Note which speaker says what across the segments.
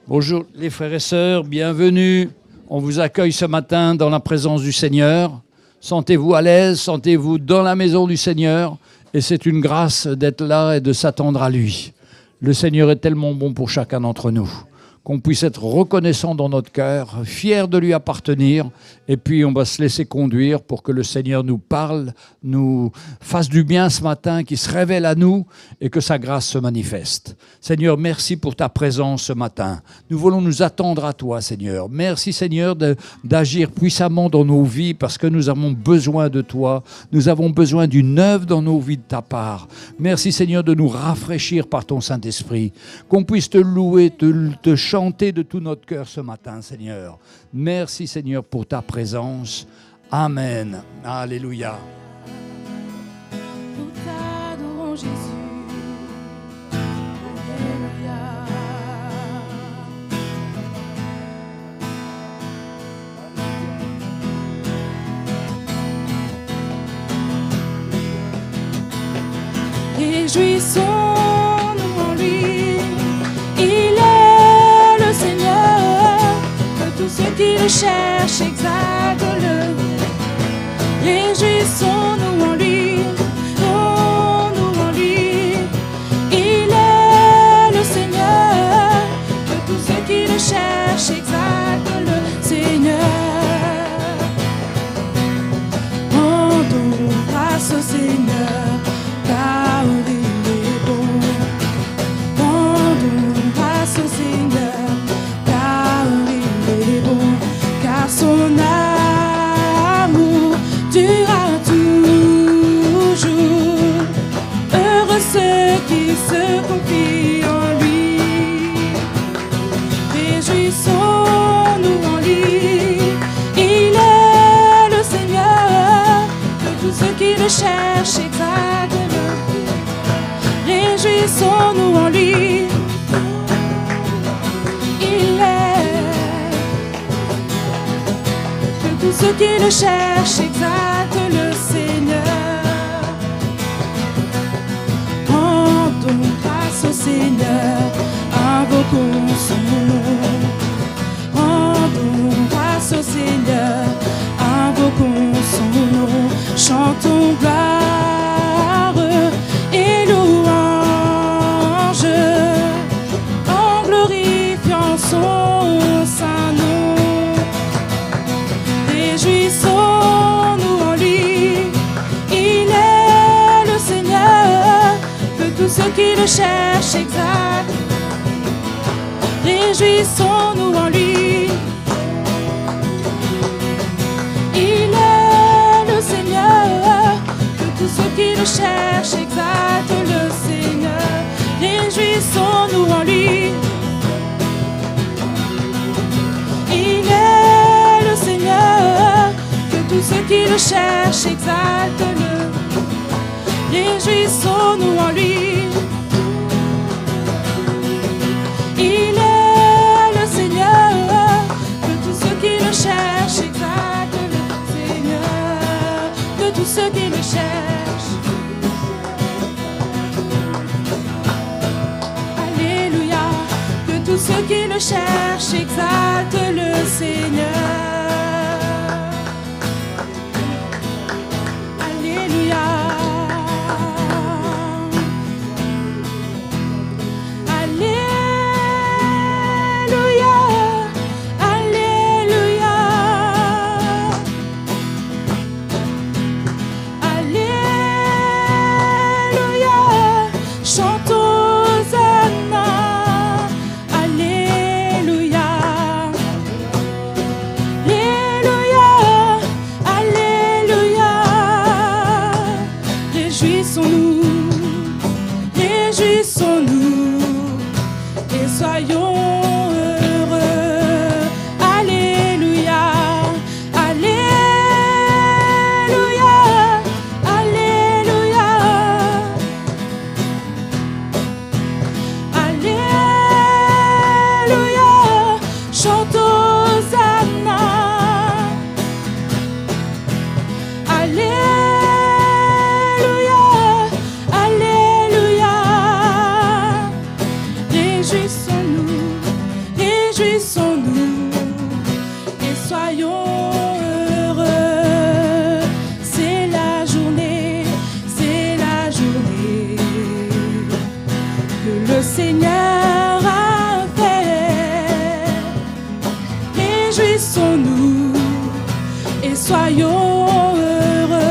Speaker 1: Bonjour les frères et sœurs, bienvenue. On vous accueille ce matin dans la présence du Seigneur. Sentez-vous à l'aise, sentez-vous dans la maison du Seigneur. Et c'est une grâce d'être là et de s'attendre à lui. Le Seigneur est tellement bon pour chacun d'entre nous, qu'on puisse être reconnaissant dans notre cœur, fier de lui appartenir, et puis on va se laisser conduire pour que le Seigneur nous parle, nous fasse du bien ce matin, qu'il se révèle à nous et que sa grâce se manifeste. Seigneur, merci pour ta présence ce matin. Nous voulons nous attendre à toi, Seigneur. Merci, Seigneur, d'agir puissamment dans nos vies parce que nous avons besoin de toi. Nous avons besoin d'une œuvre dans nos vies de ta part. Merci, Seigneur, de nous rafraîchir par ton Saint-Esprit, qu'on puisse te louer, te chanter de tout notre cœur ce matin, Seigneur. Merci, Seigneur, pour ta présence. Amen. Alléluia.
Speaker 2: Nous t'adorons, Jésus. Alléluia. Réjouissons-nous en lui. Il est le Seigneur. Que tous ceux qui le cherchent exaltent-le. Réjouissons-nous en lui. Nous en lui. Il est le Seigneur. Que tous ceux qui le cherchent exaltent le Seigneur. Rendons grâce au Seigneur, car il est bon. Rendons grâce au Seigneur, car il est bon. Car son amour durera toujours. Heureux ceux qui se confient en lui. Réjouissons-nous en lui. Il est le Seigneur. Que tous ceux qui le cherchent exaltent-le. Réjouissons-nous en lui. Il est. Que tous ceux qui le cherchent exaltent le Seigneur. Rendons grâce au Seigneur, invoquons son nom. Rendons grâce au Seigneur, invoquons son nom. Chantons gloire et louange en glorifiant son saint nom. Réjouissons-nous en lui. Il est le Seigneur. Que tous ceux qui le cherchent exaltent. Réjouissons-nous en lui. Il est le Seigneur. Que tous ceux qui le cherchent exaltent le Seigneur. Réjouissons-nous en lui. Il est le Seigneur. Que tous ceux qui le cherchent exaltent-le. Réjouissons-nous en lui. Il est le Seigneur. Que tous ceux qui le cherchent exaltent le Seigneur. Que tous ceux qui le cherchent. Alléluia. Que tous ceux qui le cherchent exaltent le Seigneur. Alléluia. soyons heureux. C'est la journée que le Seigneur a fait. Réjouissons-nous et soyons heureux.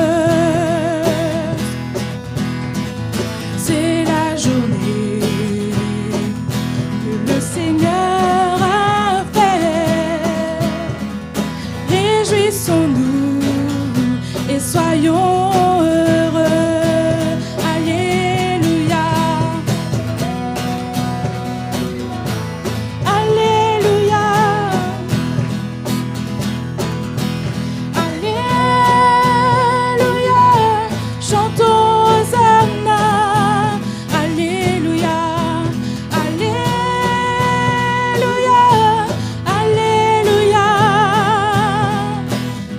Speaker 2: C'est la journée que le Seigneur a fait. Réjouissons-nous et soyons heureux. Alléluia. Alléluia. Alléluia. Chantons Hosanna. Alléluia. Alléluia. Alléluia.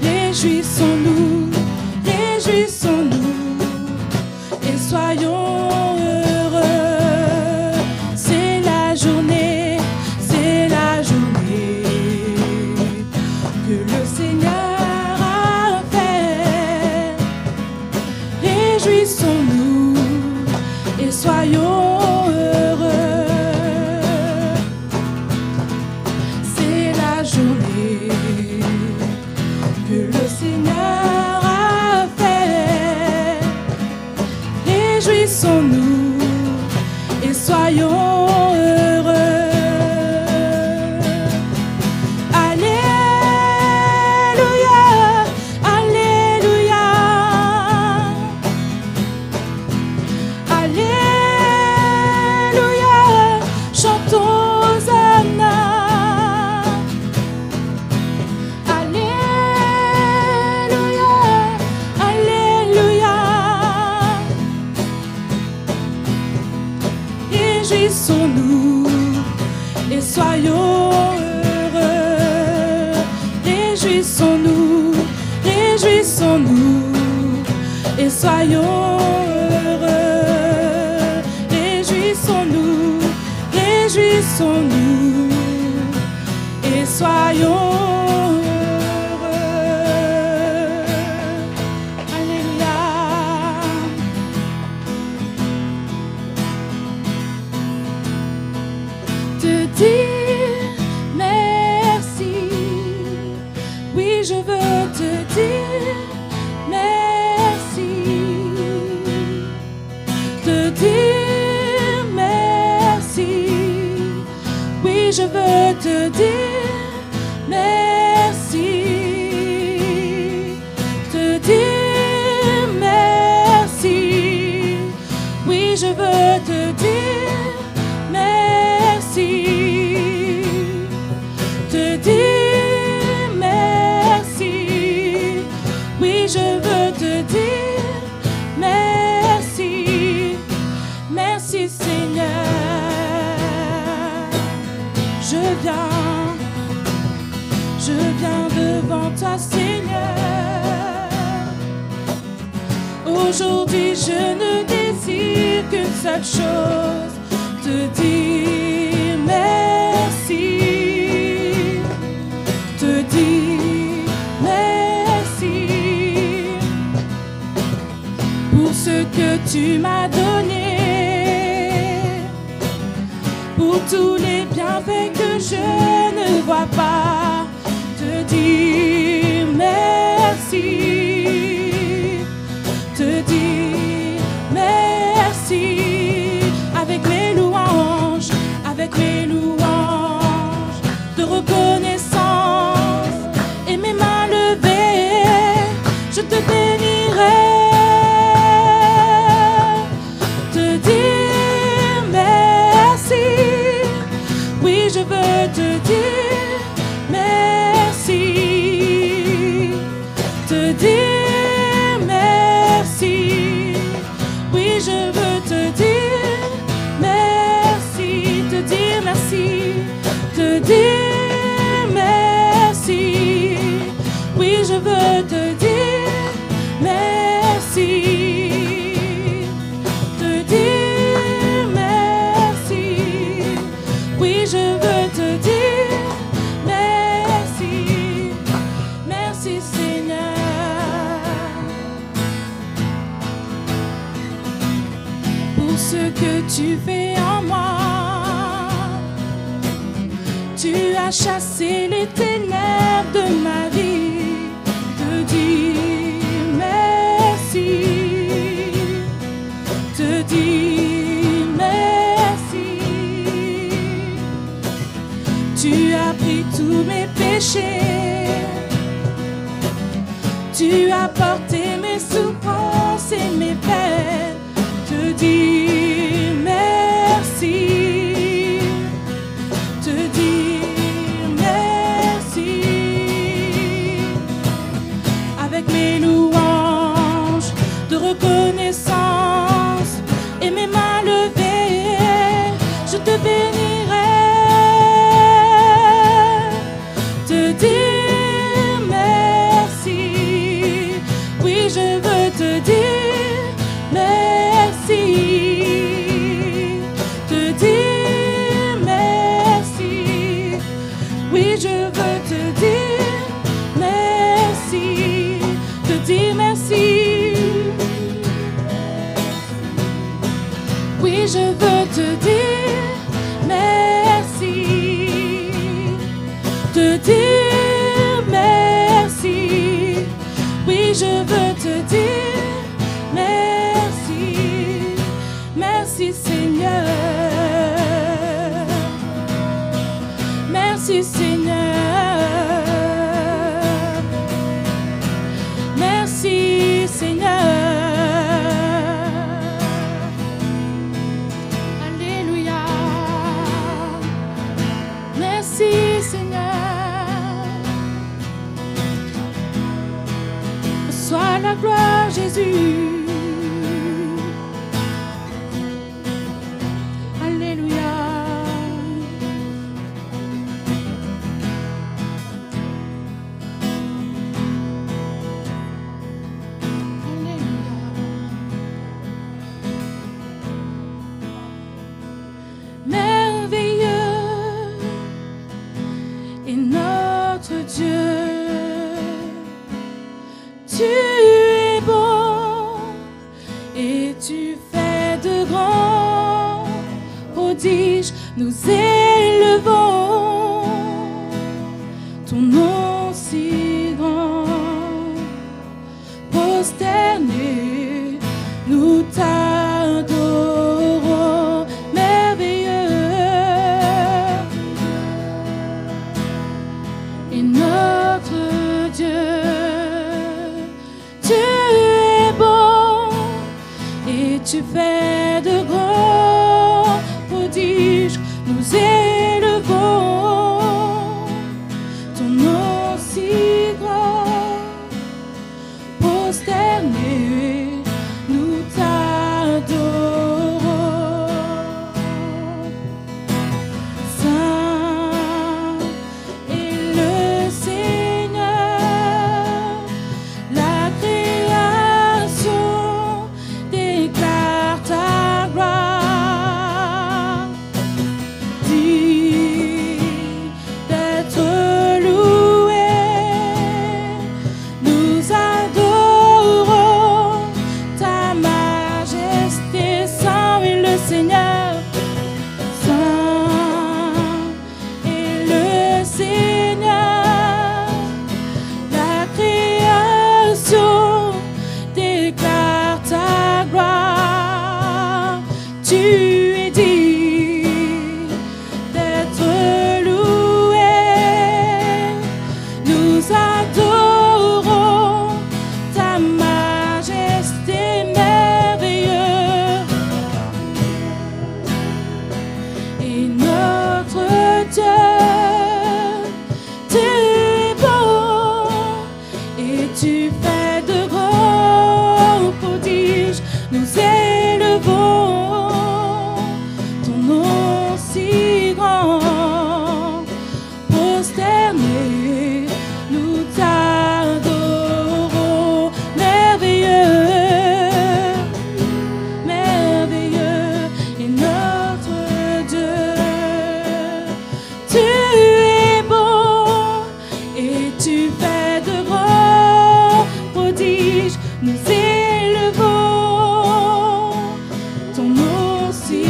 Speaker 2: Réjouissons-nous, réjouissons-nous et soyons heureux. C'est la journée que le Seigneur a fait. Réjouissons-nous et soyons heureux. C'est la journée que le Seigneur a fait. Réjouissons-nous et soyons heureux. Alléluia, alléluia. Alléluia, chantons Hosanna. Alléluia, alléluia. Réjouissons-nous et soyons heureux. Réjouissons-nous, réjouissons-nous et soyons heureux. Réjouissons-nous, réjouissons-nous et soyons heureux. Alléluia. Te dire merci, oui je veux te dire merci. Te dire merci, oui je veux te dire merci. Te dire merci, oui je veux te dire merci. Te dire merci, oui je veux te dire merci. Merci Seigneur. Je viens devant toi Seigneur. Aujourd'hui je ne désire qu'une seule chose, te dire merci. Te dire merci pour ce que tu m'as donné, pour tous les bienfaits que je ne vois pas. Te dire merci. Te dire merci avec mes louanges, de reconnaissance et mes mains levées, je te bénirai. Te dire merci, oui je veux te dire merci. Te dire merci, oui je veux te dire merci. Te dire merci, te dire merci, oui je veux te dire merci. Te dire merci, oui je veux te dire merci. tu fais en moi. Tu as chassé les ténèbres de ma vie. Te dire merci. Te dire merci. Tu as pris tous mes péchés. Tu as porté mes souffrances et mes peines. Te dire merci. Te dire merci. Avec mes louanges de reconnaissance et mes mains levées, je te bénirai. Te dire merci. Oui, je veux te dire merci. Te dire merci. Oui, je veux te dire merci. Te dire merci. Oui, je veux te dire merci. Te dire merci. Oui, je veux te dire merci. Merci Seigneur. Merci Seigneur. Merci Seigneur. Alléluia. Merci Seigneur. Sois la gloire Jésus. Alléluia. Merveilleux est notre Dieu. Tu es bon et tu fais de grands prodiges. Nous élevons ton nom si grand. Prosternés, nous t'adorons. Merveilleux est notre Dieu. Tu es bon et tu fais de grands prodiges. Nous élevons ton nom si grand. Prosternés, nous t'adorons. Saint est le Seigneur. La création déclare ta gloire. Digne d'être loué, nous adorons ta majesté. Saint est le Seigneur. Saint est le Seigneur. La création déclare ta gloire. Tu es digne d'être loué. Nous adorons ta majesté. Merveilleux et notre Dieu. Tu es bon et tu fais de grands prodiges. Nous élevons ton nom si grand. Prosternés, nous t'adorons. Merveilleux, merveilleux est notre Dieu. Tu es bon et tu fais de grands prodiges. Nous élevons ton nom si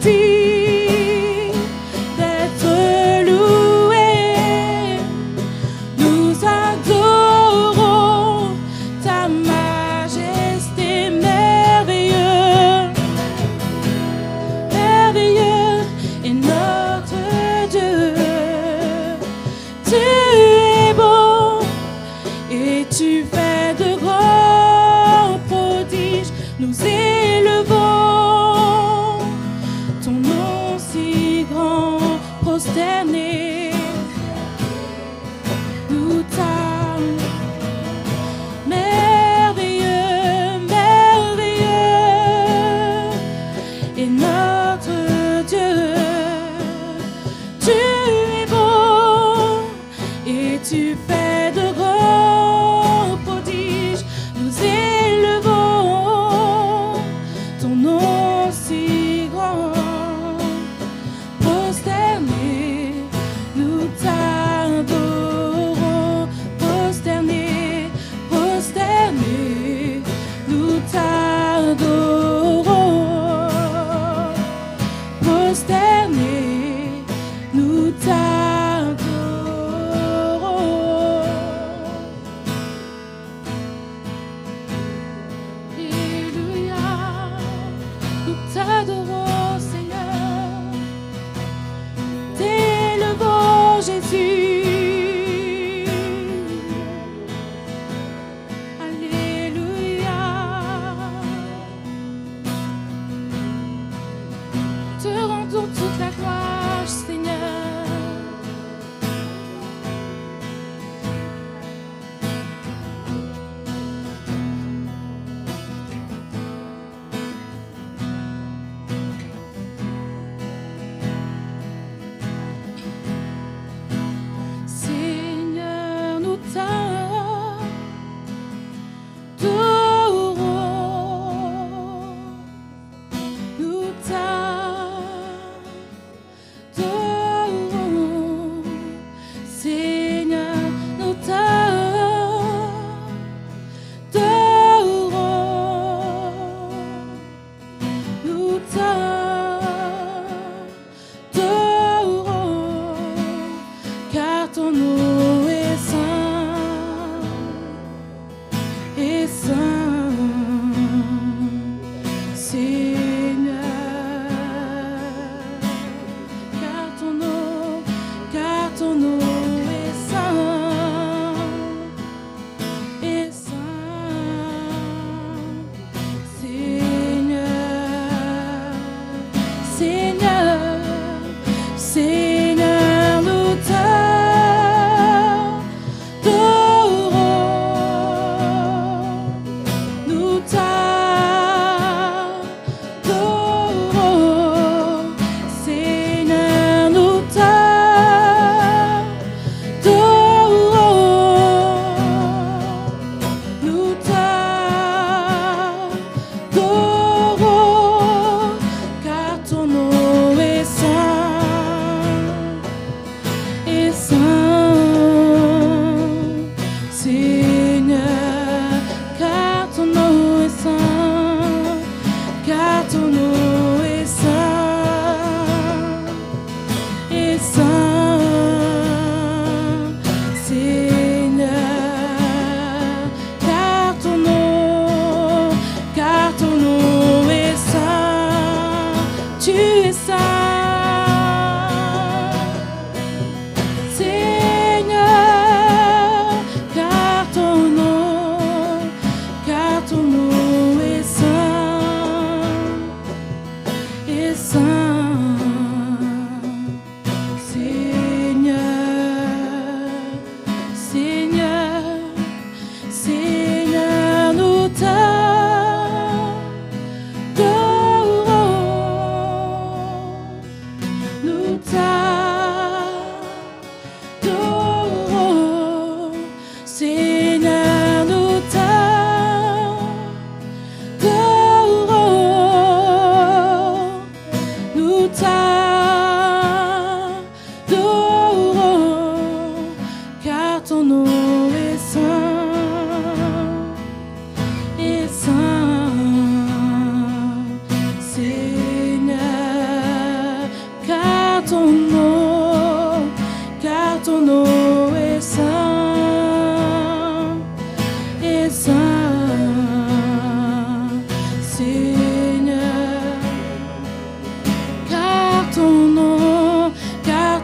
Speaker 2: mériter d'être loué. Nous adorons ta majesté, merveilleux, merveilleux est notre Dieu. Tu es beau et tu fais de grands prodiges. Nous élevons ton nom si grand, prosterné. Nous t'adorons. Merveilleux, merveilleux est notre Dieu. Tu es beau et tu fais de grands prodiges. Nous élevons ton nom si grand, prosterné. Nous t'adorons, prosterné, prosterné. Nous t'adorons, prosterné. Nous t'adorons. Alléluia. Nous t'adorons, Seigneur. T'élevons, Jésus. Alléluia. Te rendons toute la gloire, Seigneur. Seigneur, nous t'adorons. Nous t'adorons. Seigneur, nous t'adorons. Nous t'adorons. Car ton nom est saint, est saint, Seigneur. Car ton nom est saint, est saint, Seigneur, Seigneur, Seigneur, nous t'adorons. Nous t'adorons. Seigneur, nous t'adorons. Nous t'adorons. Car ton nom est saint, est saint, Seigneur. Car ton nom est saint, car ton nom est saint, est saint, Seigneur. Car ton nom est saint, tu es saint, Seigneur. Car ton nom est saint, est saint, Seigneur, Seigneur, Seigneur, nous t'adorons.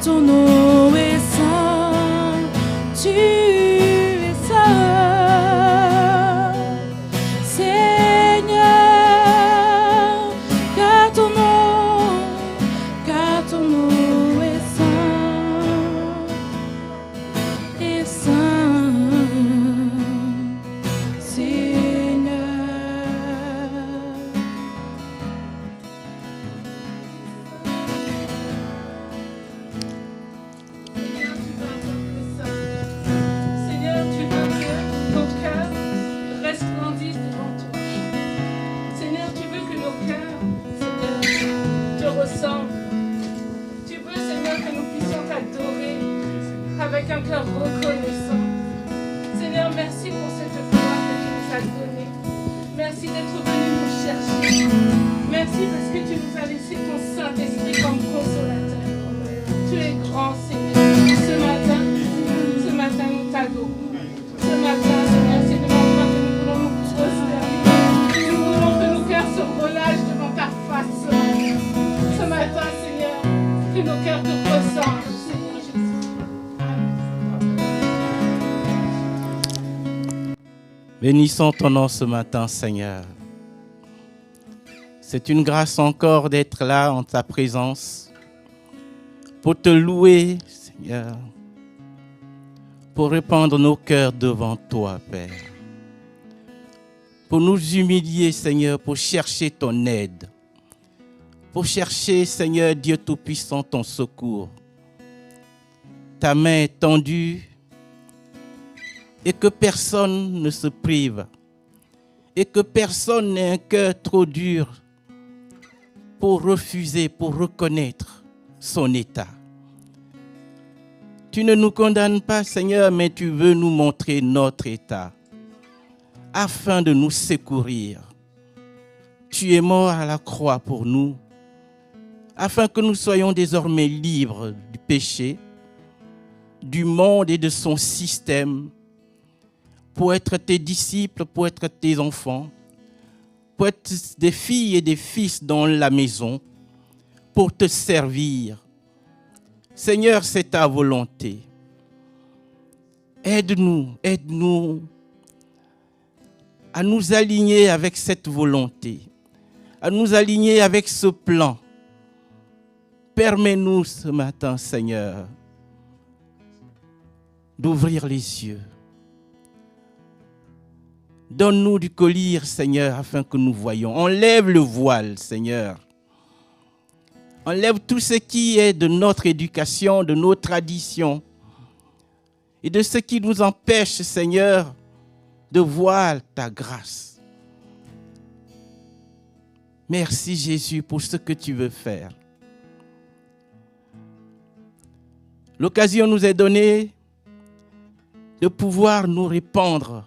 Speaker 2: ton nom est saint, tu es saint. Seigneur, car ton nom est saint, Seigneur.
Speaker 3: Seigneur, tu veux que nos cœurs resplendissent devant toi. Seigneur, tu veux que nos cœurs, Seigneur, te ressemblent. Tu veux, Seigneur, que nous puissions t'adorer avec un cœur reconnaissant. Seigneur, merci pour cette foi que tu nous as donnée. Merci d'être venu nous chercher. Merci parce que tu nous as laissé ton Saint-Esprit comme consolateur. Tu es grand, Seigneur. Ce matin, nous t'adorons. Ce matin, Seigneur, c'est devant toi que nous voulons nous prosterner. Nous voulons que nos cœurs se relâchent devant ta face. Ce matin, Seigneur, que nos cœurs te ressemblent, Seigneur Jésus.
Speaker 4: Bénissons ton nom ce matin, Seigneur. C'est une grâce encore d'être là en ta présence pour te louer, Seigneur, pour répandre nos cœurs devant toi, Père. Pour nous humilier, Seigneur, pour chercher ton aide. Pour chercher, Seigneur, Dieu Tout-Puissant, ton secours. Ta main est tendue et que personne ne se prive. Et que personne n'ait un cœur trop dur pour refuser, pour reconnaître son état. Tu ne nous condamnes pas, Seigneur, mais tu veux nous montrer notre état afin de nous secourir. Tu es mort à la croix pour nous, afin que nous soyons désormais libres du péché, du monde et de son système, pour être tes disciples, pour être tes enfants, pour être des filles et des fils dans la maison, pour te servir. Seigneur, c'est ta volonté. Aide-nous à nous aligner avec cette volonté, à nous aligner avec ce plan. Permets-nous ce matin, Seigneur, d'ouvrir les yeux. Donne-nous du collier, Seigneur, afin que nous voyions. Enlève le voile, Seigneur. Enlève tout ce qui est de notre éducation, de nos traditions et de ce qui nous empêche, Seigneur, de voir ta grâce. Merci, Jésus, pour ce que tu veux faire. L'occasion nous est donnée de pouvoir nous répandre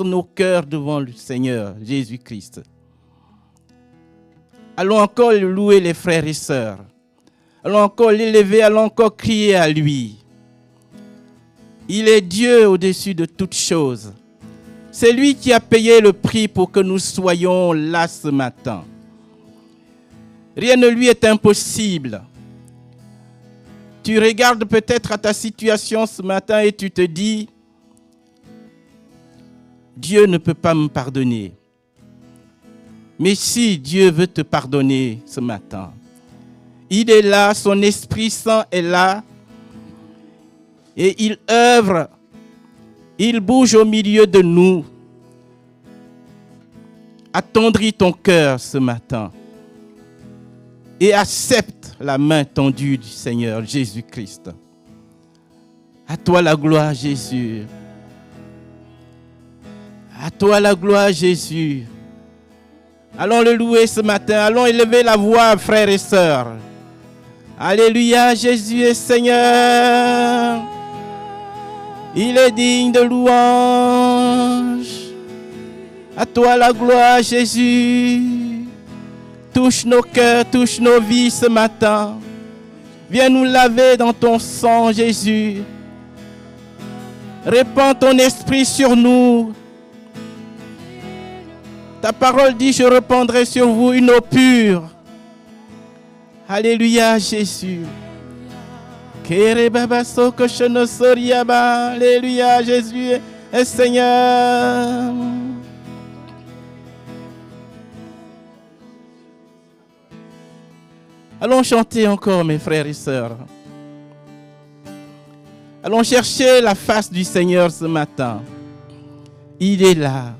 Speaker 4: nos cœurs devant le Seigneur Jésus-Christ. Allons encore louer les frères et sœurs. Allons encore l'élever, allons encore crier à lui. Il est Dieu au-dessus de toutes choses. C'est lui qui a payé le prix pour que nous soyons là ce matin. Rien ne lui est impossible. Tu regardes peut-être à ta situation ce matin et tu te dis, Dieu ne peut pas me pardonner. Mais si Dieu veut te pardonner ce matin, il est là, son Esprit Saint est là, et il œuvre, il bouge au milieu de nous. Attendris ton cœur ce matin et accepte la main tendue du Seigneur Jésus-Christ. À toi la gloire, Jésus. À toi la gloire, Jésus. Allons le louer ce matin. Allons élever la voix, frères et sœurs. Alléluia, Jésus est Seigneur. Il est digne de louange. À toi la gloire, Jésus. Touche nos cœurs, touche nos vies ce matin. Viens nous laver dans ton sang, Jésus. Répands ton esprit sur nous. Ta parole dit, je répandrai sur vous une eau pure. Alléluia, Jésus. Alléluia, Jésus est Seigneur. Allons chanter encore, mes frères et sœurs. Allons chercher la face du Seigneur ce matin. Il est là.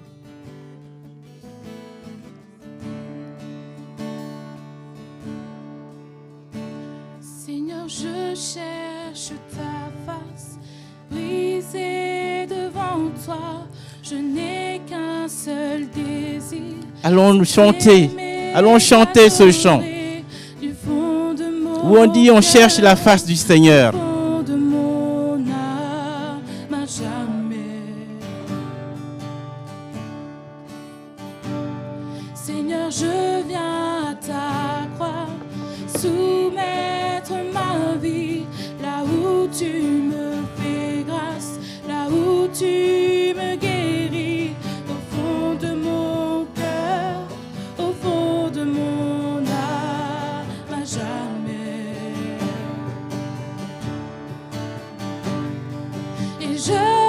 Speaker 2: Seigneur, je cherche ta face, brisée devant toi. Je n'ai qu'un seul désir.
Speaker 4: Allons chanter. Allons chanter ce chant. Où on dit on cherche la face du Seigneur.
Speaker 2: Seigneur, je viens à ta croix, soumettre ma vie, là où tu me fais grâce, là où tu me guéris, au fond de mon cœur, au fond de mon âme, à jamais. Et je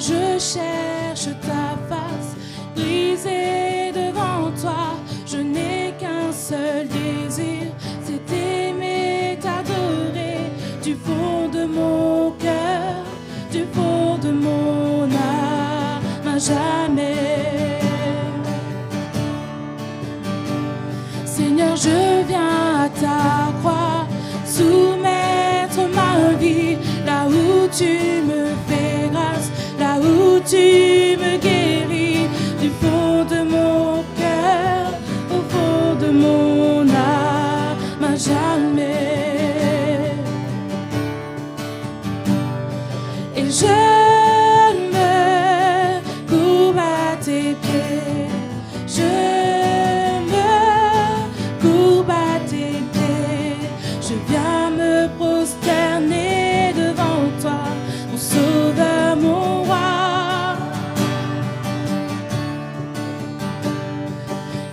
Speaker 2: je cherche ta face, brisée devant toi. Je n'ai qu'un seul désir, c'est t'aimer, t'adorer, du fond de mon cœur, du fond de mon âme, à jamais. Seigneur, je viens à ta croix, soumettre ma vie, là où tu me fais grâce, là où tu me guéris, du fond de mon cœur, au fond de mon âme, à jamais. Et je me courbe à tes pieds, je me courbe à tes pieds, je viens me prosterner devant toi, mon sauveur, mon roi.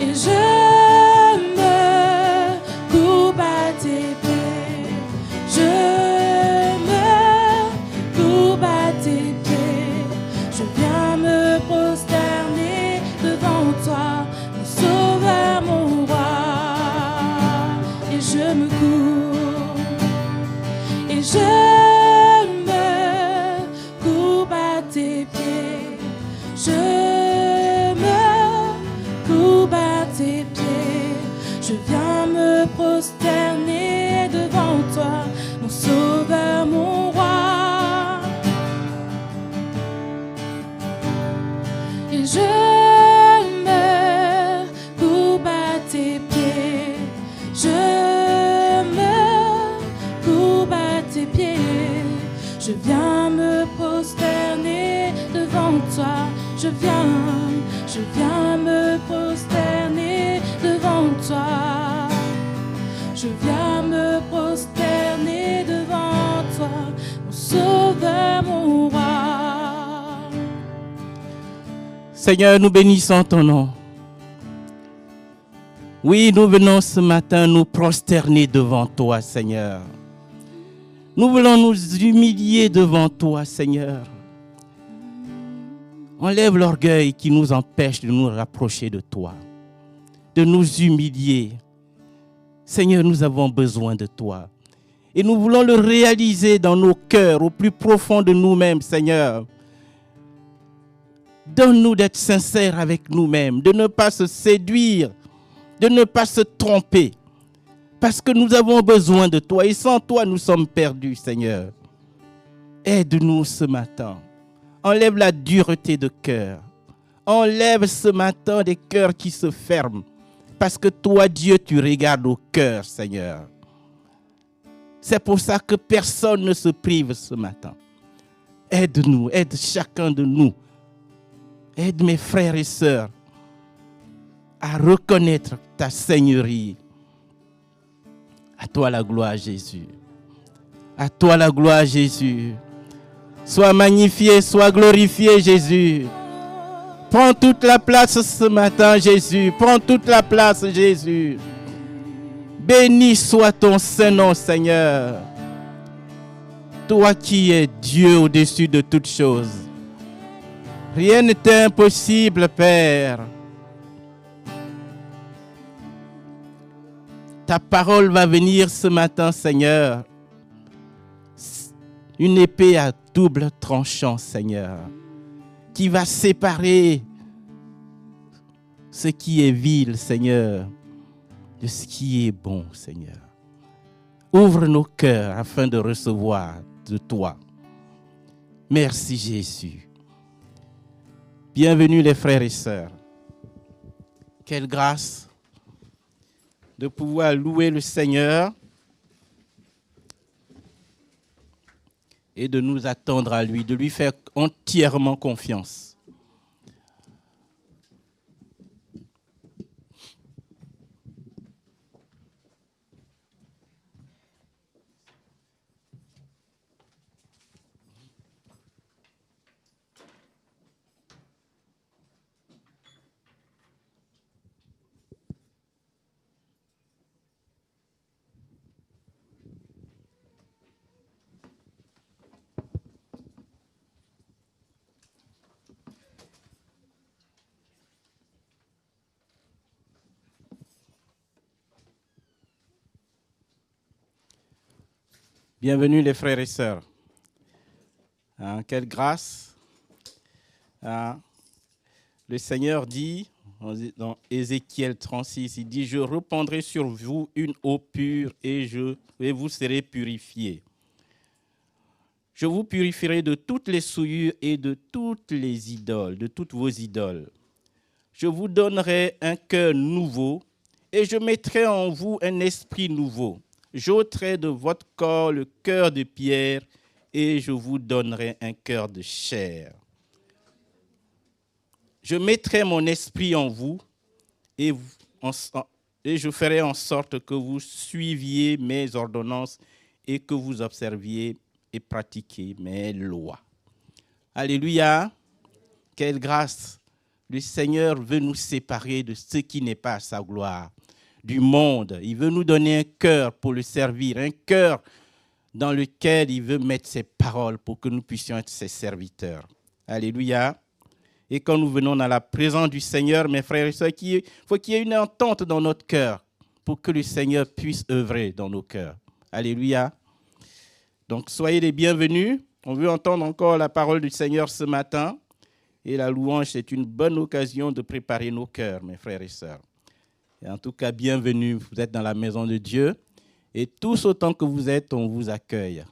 Speaker 2: Et je me courbe à tes pieds, je me courbe à tes pieds, je viens me prosterner devant toi, mon sauveur, mon roi. Et je me courbe, et je me courbe à tes pieds, je me courbe à tes pieds, je viens me prosterner devant toi, mon sauveur, mon roi. Et je me courbe à tes pieds, je me courbe à tes pieds, je viens me prosterner devant toi, je viens me prosterner devant toi, je viens me prosterner devant toi, mon sauveur, mon roi.
Speaker 4: Seigneur, nous bénissons ton nom. Oui, nous venons ce matin nous prosterner devant toi, Seigneur. Nous voulons nous humilier devant toi, Seigneur. Enlève l'orgueil qui nous empêche de nous rapprocher de toi, de nous humilier. Seigneur, nous avons besoin de toi. Et nous voulons le réaliser dans nos cœurs, au plus profond de nous-mêmes, Seigneur. Donne-nous d'être sincères avec nous-mêmes, de ne pas se séduire, de ne pas se tromper. Parce que nous avons besoin de toi et sans toi, nous sommes perdus, Seigneur. Aide-nous ce matin. Enlève la dureté de cœur. Enlève ce matin des cœurs qui se ferment. Parce que toi, Dieu, tu regardes au cœur, Seigneur. C'est pour ça que personne ne se prive ce matin. Aide-nous, aide chacun de nous. Aide mes frères et sœurs à reconnaître ta Seigneurie. À toi la gloire, Jésus. À toi la gloire, Jésus. Sois magnifié, sois glorifié, Jésus. Prends toute la place ce matin, Jésus. Prends toute la place, Jésus. Béni soit ton Saint-Nom, Seigneur. Toi qui es Dieu au-dessus de toutes choses. Rien n'est impossible, Père. Ta parole va venir ce matin, Seigneur. Une épée à double tranchant, Seigneur, qui va séparer ce qui est vil, Seigneur, de ce qui est bon, Seigneur. Ouvre nos cœurs afin de recevoir de toi. Merci, Jésus. Bienvenue les frères et sœurs. Quelle grâce de pouvoir louer le Seigneur et de nous attendre à lui, de lui faire entièrement confiance. Bienvenue les frères et sœurs. Quelle grâce. Le Seigneur dit, dans Ézéchiel 36, il dit « Je répandrai sur vous une eau pure et vous serez purifiés. Je vous purifierai de toutes les souillures et de toutes les idoles, de toutes vos idoles. Je vous donnerai un cœur nouveau et je mettrai en vous un esprit nouveau. J'ôterai de votre corps le cœur de pierre et je vous donnerai un cœur de chair. Je mettrai mon esprit en vous et je ferai en sorte que vous suiviez mes ordonnances et que vous observiez et pratiquiez mes lois. » Alléluia. Quelle grâce. Le Seigneur veut nous séparer de ce qui n'est pas sa gloire, du monde. Il veut nous donner un cœur pour le servir, un cœur dans lequel il veut mettre ses paroles pour que nous puissions être ses serviteurs. Alléluia. Et quand nous venons dans la présence du Seigneur, mes frères et sœurs, il faut qu'il y ait une entente dans notre cœur pour que le Seigneur puisse œuvrer dans nos cœurs. Alléluia. Donc, soyez les bienvenus. On veut entendre encore la parole du Seigneur ce matin. Et la louange, c'est une bonne occasion de préparer nos cœurs, mes frères et sœurs. Et en tout cas, bienvenue. Vous êtes dans la maison de Dieu. Et tous autant que vous êtes, on vous accueille.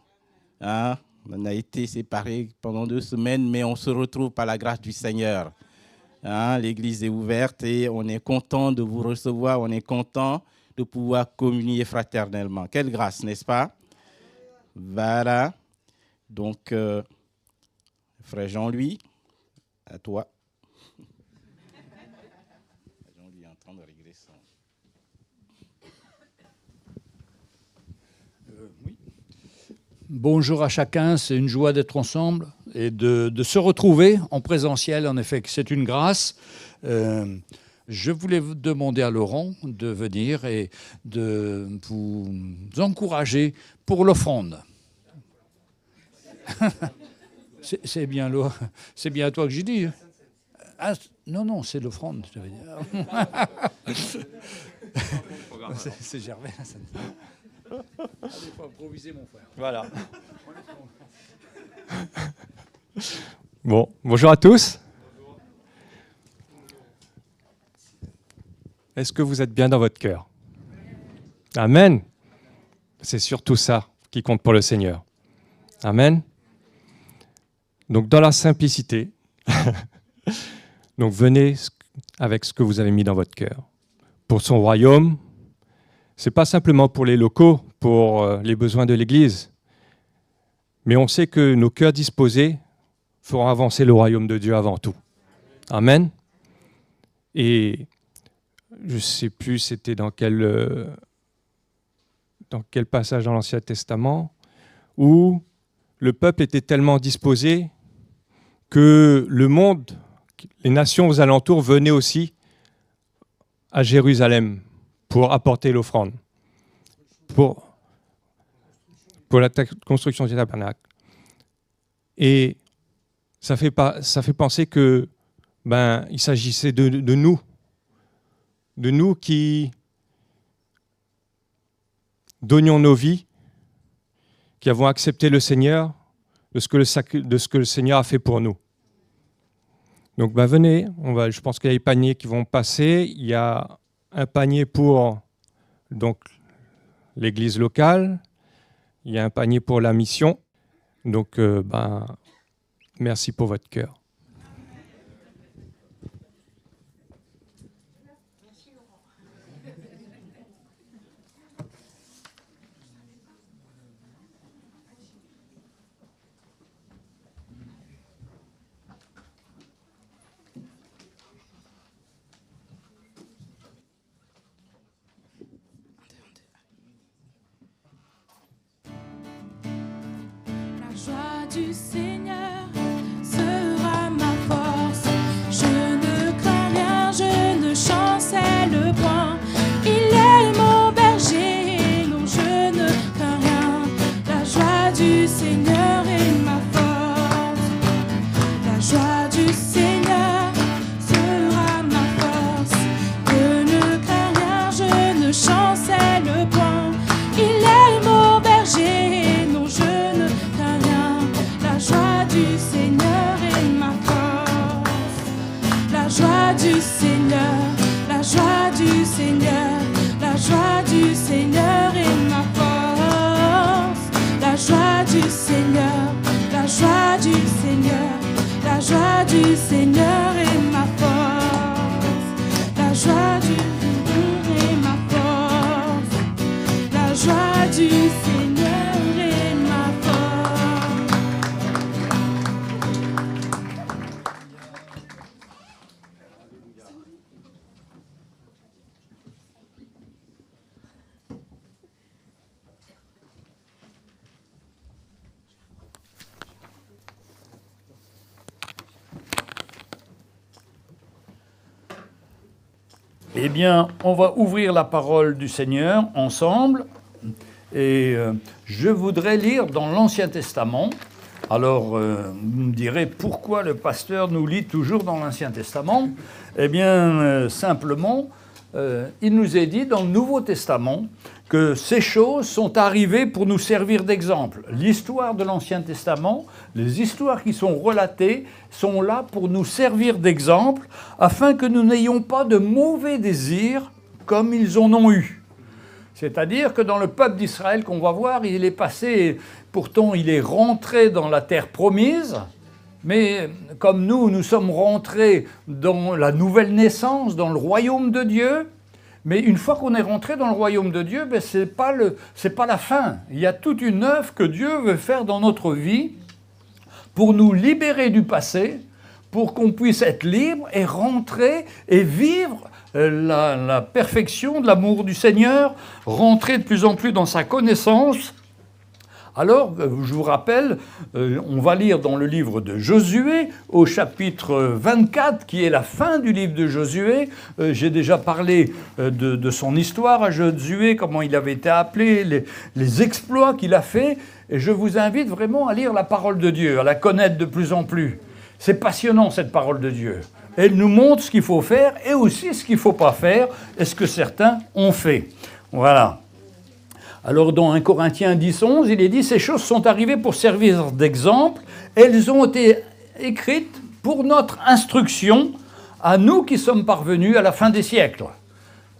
Speaker 4: On a été séparés pendant 2 semaines, mais on se retrouve par la grâce du Seigneur. L'église est ouverte et on est content de vous recevoir. On est content de pouvoir communier fraternellement. Quelle grâce, n'est-ce pas? Voilà. Donc, frère Jean-Louis, à toi. Jean-Louis est en train de régler son...
Speaker 1: Oui. Bonjour à chacun, c'est une joie d'être ensemble et de se retrouver en présentiel. En effet, c'est une grâce. Je voulais vous demander à Laurent de venir et de vous encourager pour l'offrande. C'est bien à toi que j'ai dit. Ah, non, c'est l'offrande, je veux dire. C'est Gervais. Il faut improviser, mon frère.
Speaker 5: Voilà. Bon, bonjour à tous. Est-ce que vous êtes bien dans votre cœur? Amen. C'est surtout ça qui compte pour le Seigneur. Amen. Donc dans la simplicité, donc venez avec ce que vous avez mis dans votre cœur. Pour son royaume, ce n'est pas simplement pour les locaux, pour les besoins de l'Église, mais on sait que nos cœurs disposés feront avancer le royaume de Dieu avant tout. Amen. Et je ne sais plus c'était dans quel passage dans l'Ancien Testament, où le peuple était tellement disposé que le monde, les nations aux alentours venaient aussi à Jérusalem pour apporter l'offrande, pour la construction du tabernacle. Et ça fait penser que il s'agissait de nous qui donnions nos vies, qui avons accepté le Seigneur, de ce que le Seigneur a fait pour nous. Donc venez, je pense qu'il y a des paniers qui vont passer. Il y a un panier pour donc, l'église locale, il y a un panier pour la mission. Donc merci pour votre cœur.
Speaker 2: La joie du Seigneur sera ma force. Je ne crains rien, je ne chancelle point. Il est mon berger, non je ne crains rien. La joie du Seigneur est ma force. La joie du Seigneur sera ma force. Je ne crains rien, je ne chancelle point. Il est mon berger, non je ne crains rien. La joie du Seigneur est ma force. La joie du Seigneur, la joie du Seigneur, la joie du Seigneur est ma force. La joie du Seigneur, la joie du Seigneur, la joie du Seigneur est ma force. La joie du Seigneur est ma force. La joie du Seigneur est ma force.
Speaker 1: Eh bien, on va ouvrir la parole du Seigneur ensemble. Et je voudrais lire dans l'Ancien Testament. Alors, vous me direz, pourquoi le pasteur nous lit toujours dans l'Ancien Testament ? Eh bien, simplement, il nous est dit dans le Nouveau Testament que ces choses sont arrivées pour nous servir d'exemple. L'histoire de l'Ancien Testament, les histoires qui sont relatées, sont là pour nous servir d'exemple, afin que nous n'ayons pas de mauvais désirs comme ils en ont eu. C'est-à-dire que dans le peuple d'Israël qu'on va voir, il est passé, pourtant il est rentré dans la terre promise, mais comme nous sommes rentrés dans la nouvelle naissance, dans le royaume de Dieu, mais une fois qu'on est rentré dans le royaume de Dieu, c'est pas la fin. Il y a toute une œuvre que Dieu veut faire dans notre vie pour nous libérer du passé, pour qu'on puisse être libre et rentrer et vivre la perfection de l'amour du Seigneur, rentrer de plus en plus dans sa connaissance. Alors, je vous rappelle, on va lire dans le livre de Josué, au chapitre 24, qui est la fin du livre de Josué. J'ai déjà parlé de son histoire à Josué, comment il avait été appelé, les exploits qu'il a fait. Et je vous invite vraiment à lire la parole de Dieu, à la connaître de plus en plus. C'est passionnant, cette parole de Dieu. Elle nous montre ce qu'il faut faire et aussi ce qu'il ne faut pas faire et ce que certains ont fait. Voilà. Alors dans 1 Corinthiens 10, 11, il est dit « Ces choses sont arrivées pour servir d'exemple. Elles ont été écrites pour notre instruction, à nous qui sommes parvenus à la fin des siècles. »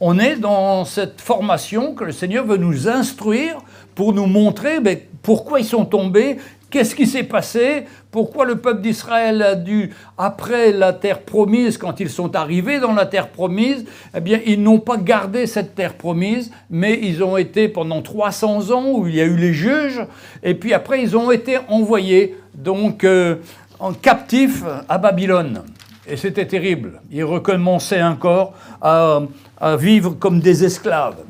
Speaker 1: On est dans cette formation que le Seigneur veut nous instruire pour nous montrer pourquoi ils sont tombés, Qu'est-ce qui s'est passé? Pourquoi le peuple d'Israël a dû, après la terre promise, quand ils sont arrivés dans la terre promise, eh bien, ils n'ont pas gardé cette terre promise, mais ils ont été pendant 300 ans où il y a eu les juges, et puis après ils ont été envoyés donc en captifs à Babylone. Et c'était terrible. Ils recommençaient encore à vivre comme des esclaves.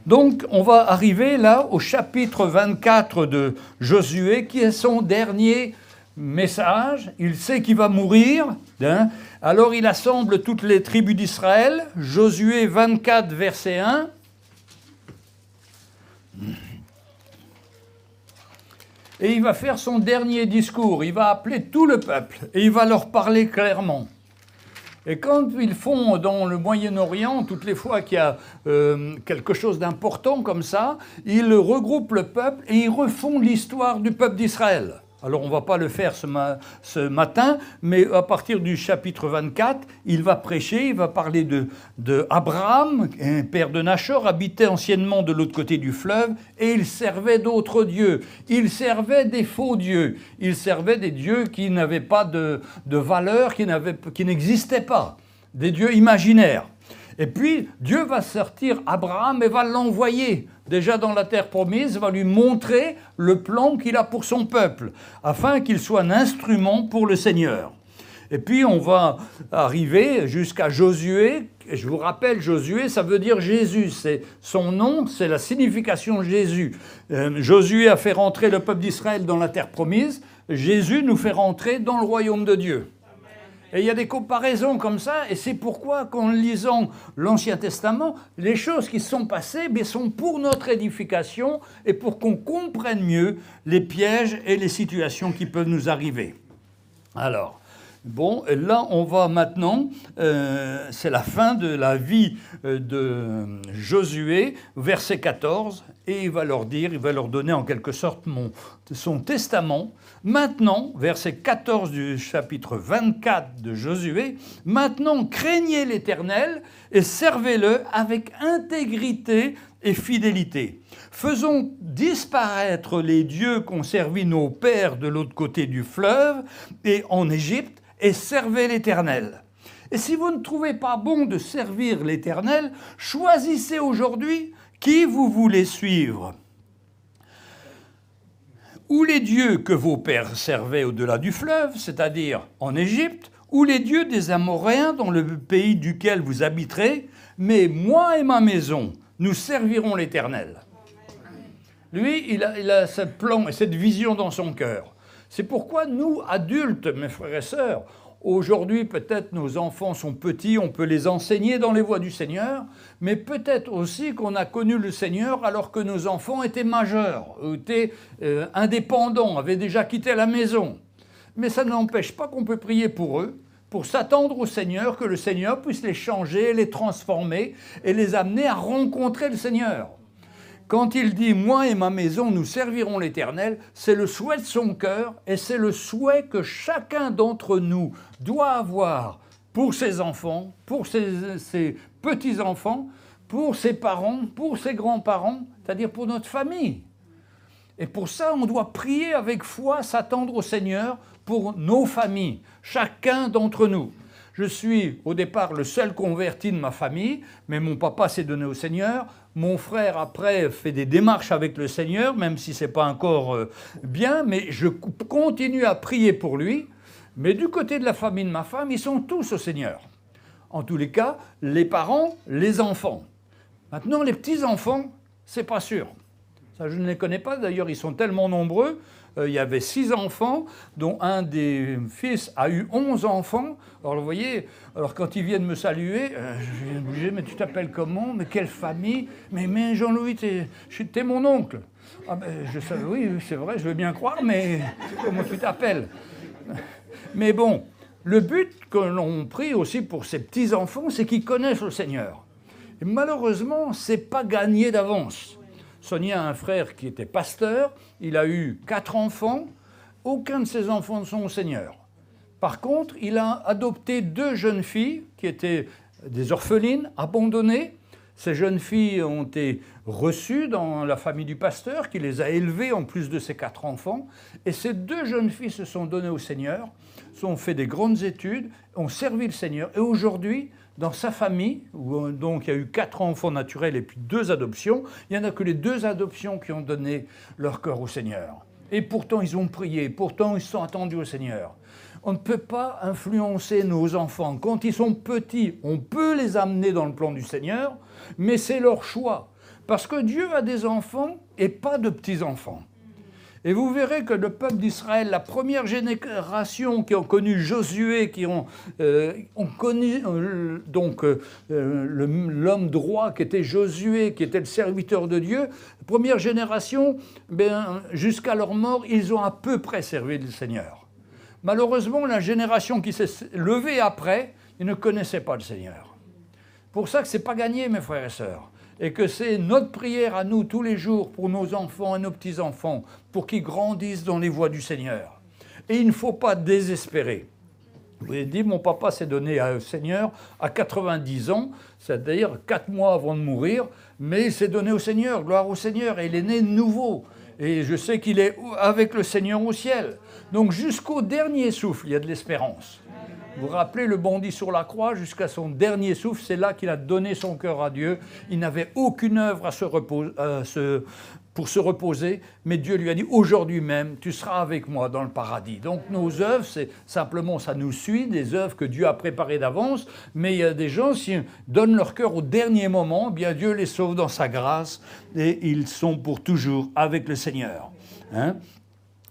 Speaker 1: Donc, on va arriver là au chapitre 24 de Josué, qui est son dernier message. Il sait qu'il va mourir. Hein. Alors, il assemble toutes les tribus d'Israël. Josué 24, verset 1. Et il va faire son dernier discours. Il va appeler tout le peuple et il va leur parler clairement. Et quand ils font dans le Moyen-Orient, toutes les fois qu'il y a quelque chose d'important comme ça, ils regroupent le peuple et ils refont l'histoire du peuple d'Israël. Alors on ne va pas le faire ce matin, mais à partir du chapitre 24, il va prêcher, il va parler de Abraham, père de Nachor, habitait anciennement de l'autre côté du fleuve, et il servait d'autres dieux. Il servait des faux dieux. Il servait des dieux qui n'avaient pas de valeur, qui n'existaient pas, des dieux imaginaires. Et puis, Dieu va sortir Abraham et va l'envoyer déjà dans la terre promise, va lui montrer le plan qu'il a pour son peuple, afin qu'il soit un instrument pour le Seigneur. Et puis, on va arriver jusqu'à Josué. Je vous rappelle, Josué, ça veut dire Jésus. C'est son nom, c'est la signification de Jésus. Josué a fait rentrer le peuple d'Israël dans la terre promise. Jésus nous fait rentrer dans le royaume de Dieu. Et il y a des comparaisons comme ça, et c'est pourquoi qu'en lisant l'Ancien Testament, les choses qui se sont passées sont pour notre édification et pour qu'on comprenne mieux les pièges et les situations qui peuvent nous arriver. Alors, bon, là on va maintenant, c'est la fin de la vie de Josué, verset 14, et il va leur dire, il va leur donner en quelque sorte son testament. Maintenant, verset 14 du chapitre 24 de Josué, « Maintenant craignez l'Éternel et servez-le avec intégrité et fidélité. Faisons disparaître les dieux qu'ont servi nos pères de l'autre côté du fleuve et en Égypte, et servez l'Éternel. Et si vous ne trouvez pas bon de servir l'Éternel, choisissez aujourd'hui qui vous voulez suivre. Ou les dieux que vos pères servaient au-delà du fleuve, c'est-à-dire en Égypte, ou les dieux des Amoréens dans le pays duquel vous habiterez, mais moi et ma maison, nous servirons l'Éternel. » Lui, il a ce plan et cette vision dans son cœur. C'est pourquoi nous, adultes, mes frères et sœurs, aujourd'hui, peut-être nos enfants sont petits, on peut les enseigner dans les voies du Seigneur, mais peut-être aussi qu'on a connu le Seigneur alors que nos enfants étaient majeurs, étaient indépendants, avaient déjà quitté la maison. Mais ça n'empêche pas qu'on peut prier pour eux, pour s'attendre au Seigneur, que le Seigneur puisse les changer, les transformer et les amener à rencontrer le Seigneur. Quand il dit « Moi et ma maison, nous servirons l'Éternel », c'est le souhait de son cœur et c'est le souhait que chacun d'entre nous doit avoir pour ses enfants, pour ses petits-enfants, pour ses parents, pour ses grands-parents, c'est-à-dire pour notre famille. Et pour ça, on doit prier avec foi, s'attendre au Seigneur pour nos familles, chacun d'entre nous. Je suis au départ le seul converti de ma famille, mais mon papa s'est donné au Seigneur. Mon frère, après, fait des démarches avec le Seigneur, même si ce n'est pas encore bien, mais je continue à prier pour lui. Mais du côté de la famille de ma femme, ils sont tous au Seigneur. En tous les cas, les parents, les enfants. Maintenant, les petits-enfants, c'est pas sûr. Ça, je ne les connais pas. D'ailleurs, ils sont tellement nombreux. Il y avait 6 enfants, dont un des fils a eu 11 enfants. Alors, vous voyez, quand ils viennent me saluer, je viens bouger, mais tu t'appelles comment? Mais quelle famille? Mais Jean-Louis, t'es mon oncle. Ah ben, je savais, oui, c'est vrai, je veux bien croire, mais comment tu t'appelles? Mais bon, le but que l'on prie aussi pour ces petits-enfants, c'est qu'ils connaissent le Seigneur. Et malheureusement, ce n'est pas gagné d'avance. Sonia a un frère qui était pasteur, il a eu 4 enfants, aucun de ses enfants ne sont au Seigneur. Par contre, il a adopté 2 jeunes filles qui étaient des orphelines, abandonnées. Ces jeunes filles ont été reçues dans la famille du pasteur qui les a élevées en plus de ses 4 enfants. Et ces 2 jeunes filles se sont données au Seigneur, ont fait des grandes études, ont servi le Seigneur. Et aujourd'hui, dans sa famille, où donc il y a eu 4 enfants naturels et puis 2 adoptions, il n'y en a que les 2 adoptions qui ont donné leur cœur au Seigneur. Et pourtant, ils ont prié, pourtant, ils se sont attendus au Seigneur. On ne peut pas influencer nos enfants. Quand ils sont petits, on peut les amener dans le plan du Seigneur, mais c'est leur choix. Parce que Dieu a des enfants et pas de petits-enfants. Et vous verrez que le peuple d'Israël, la première génération qui ont connu Josué, qui ont connu l'homme droit qui était Josué, qui était le serviteur de Dieu, la première génération, jusqu'à leur mort, ils ont à peu près servi le Seigneur. Malheureusement, la génération qui s'est levée après, ils ne connaissaient pas le Seigneur. Pour ça que ce n'est pas gagné, mes frères et sœurs. Et que c'est notre prière à nous tous les jours pour nos enfants et nos petits-enfants, pour qu'ils grandissent dans les voies du Seigneur. Et il ne faut pas désespérer. Vous avez dit, mon papa s'est donné au Seigneur à 90 ans, c'est-à-dire 4 mois avant de mourir, mais il s'est donné au Seigneur, gloire au Seigneur, et il est né de nouveau. Et je sais qu'il est avec le Seigneur au ciel. Donc jusqu'au dernier souffle, il y a de l'espérance. Vous vous rappelez, le bandit sur la croix, jusqu'à son dernier souffle, c'est là qu'il a donné son cœur à Dieu. Il n'avait aucune œuvre pour se reposer, mais Dieu lui a dit, aujourd'hui même, tu seras avec moi dans le paradis. Donc nos œuvres, c'est simplement, ça nous suit, des œuvres que Dieu a préparées d'avance, mais il y a des gens, s'ils donnent leur cœur au dernier moment, bien Dieu les sauve dans sa grâce, et ils sont pour toujours avec le Seigneur.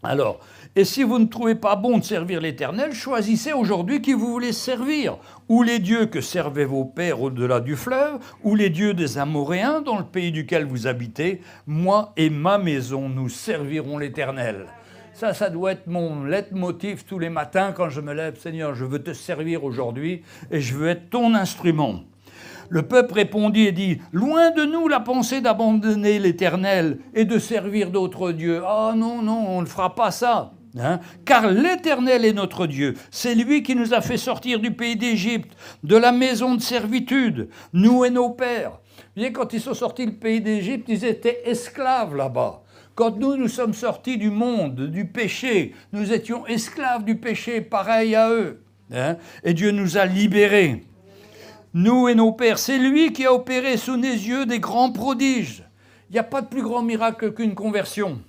Speaker 1: Alors, et si vous ne trouvez pas bon de servir l'Éternel, choisissez aujourd'hui qui vous voulez servir. Ou les dieux que servaient vos pères au-delà du fleuve, ou les dieux des Amoréens dans le pays duquel vous habitez. Moi et ma maison, nous servirons l'Éternel. Ça doit être mon leitmotiv tous les matins quand je me lève. Seigneur, je veux te servir aujourd'hui et je veux être ton instrument. Le peuple répondit et dit, « Loin de nous la pensée d'abandonner l'Éternel et de servir d'autres dieux. Ah non, on ne fera pas ça. Car l'Éternel est notre Dieu. C'est lui qui nous a fait sortir du pays d'Égypte, de la maison de servitude, nous et nos pères. » Vous voyez, quand ils sont sortis du pays d'Égypte, ils étaient esclaves là-bas. Quand nous sommes sortis du monde, du péché, nous étions esclaves du péché, pareil à eux. Et Dieu nous a libérés. Nous et nos pères, c'est lui qui a opéré sous nos yeux des grands prodiges. Il n'y a pas de plus grand miracle qu'une conversion.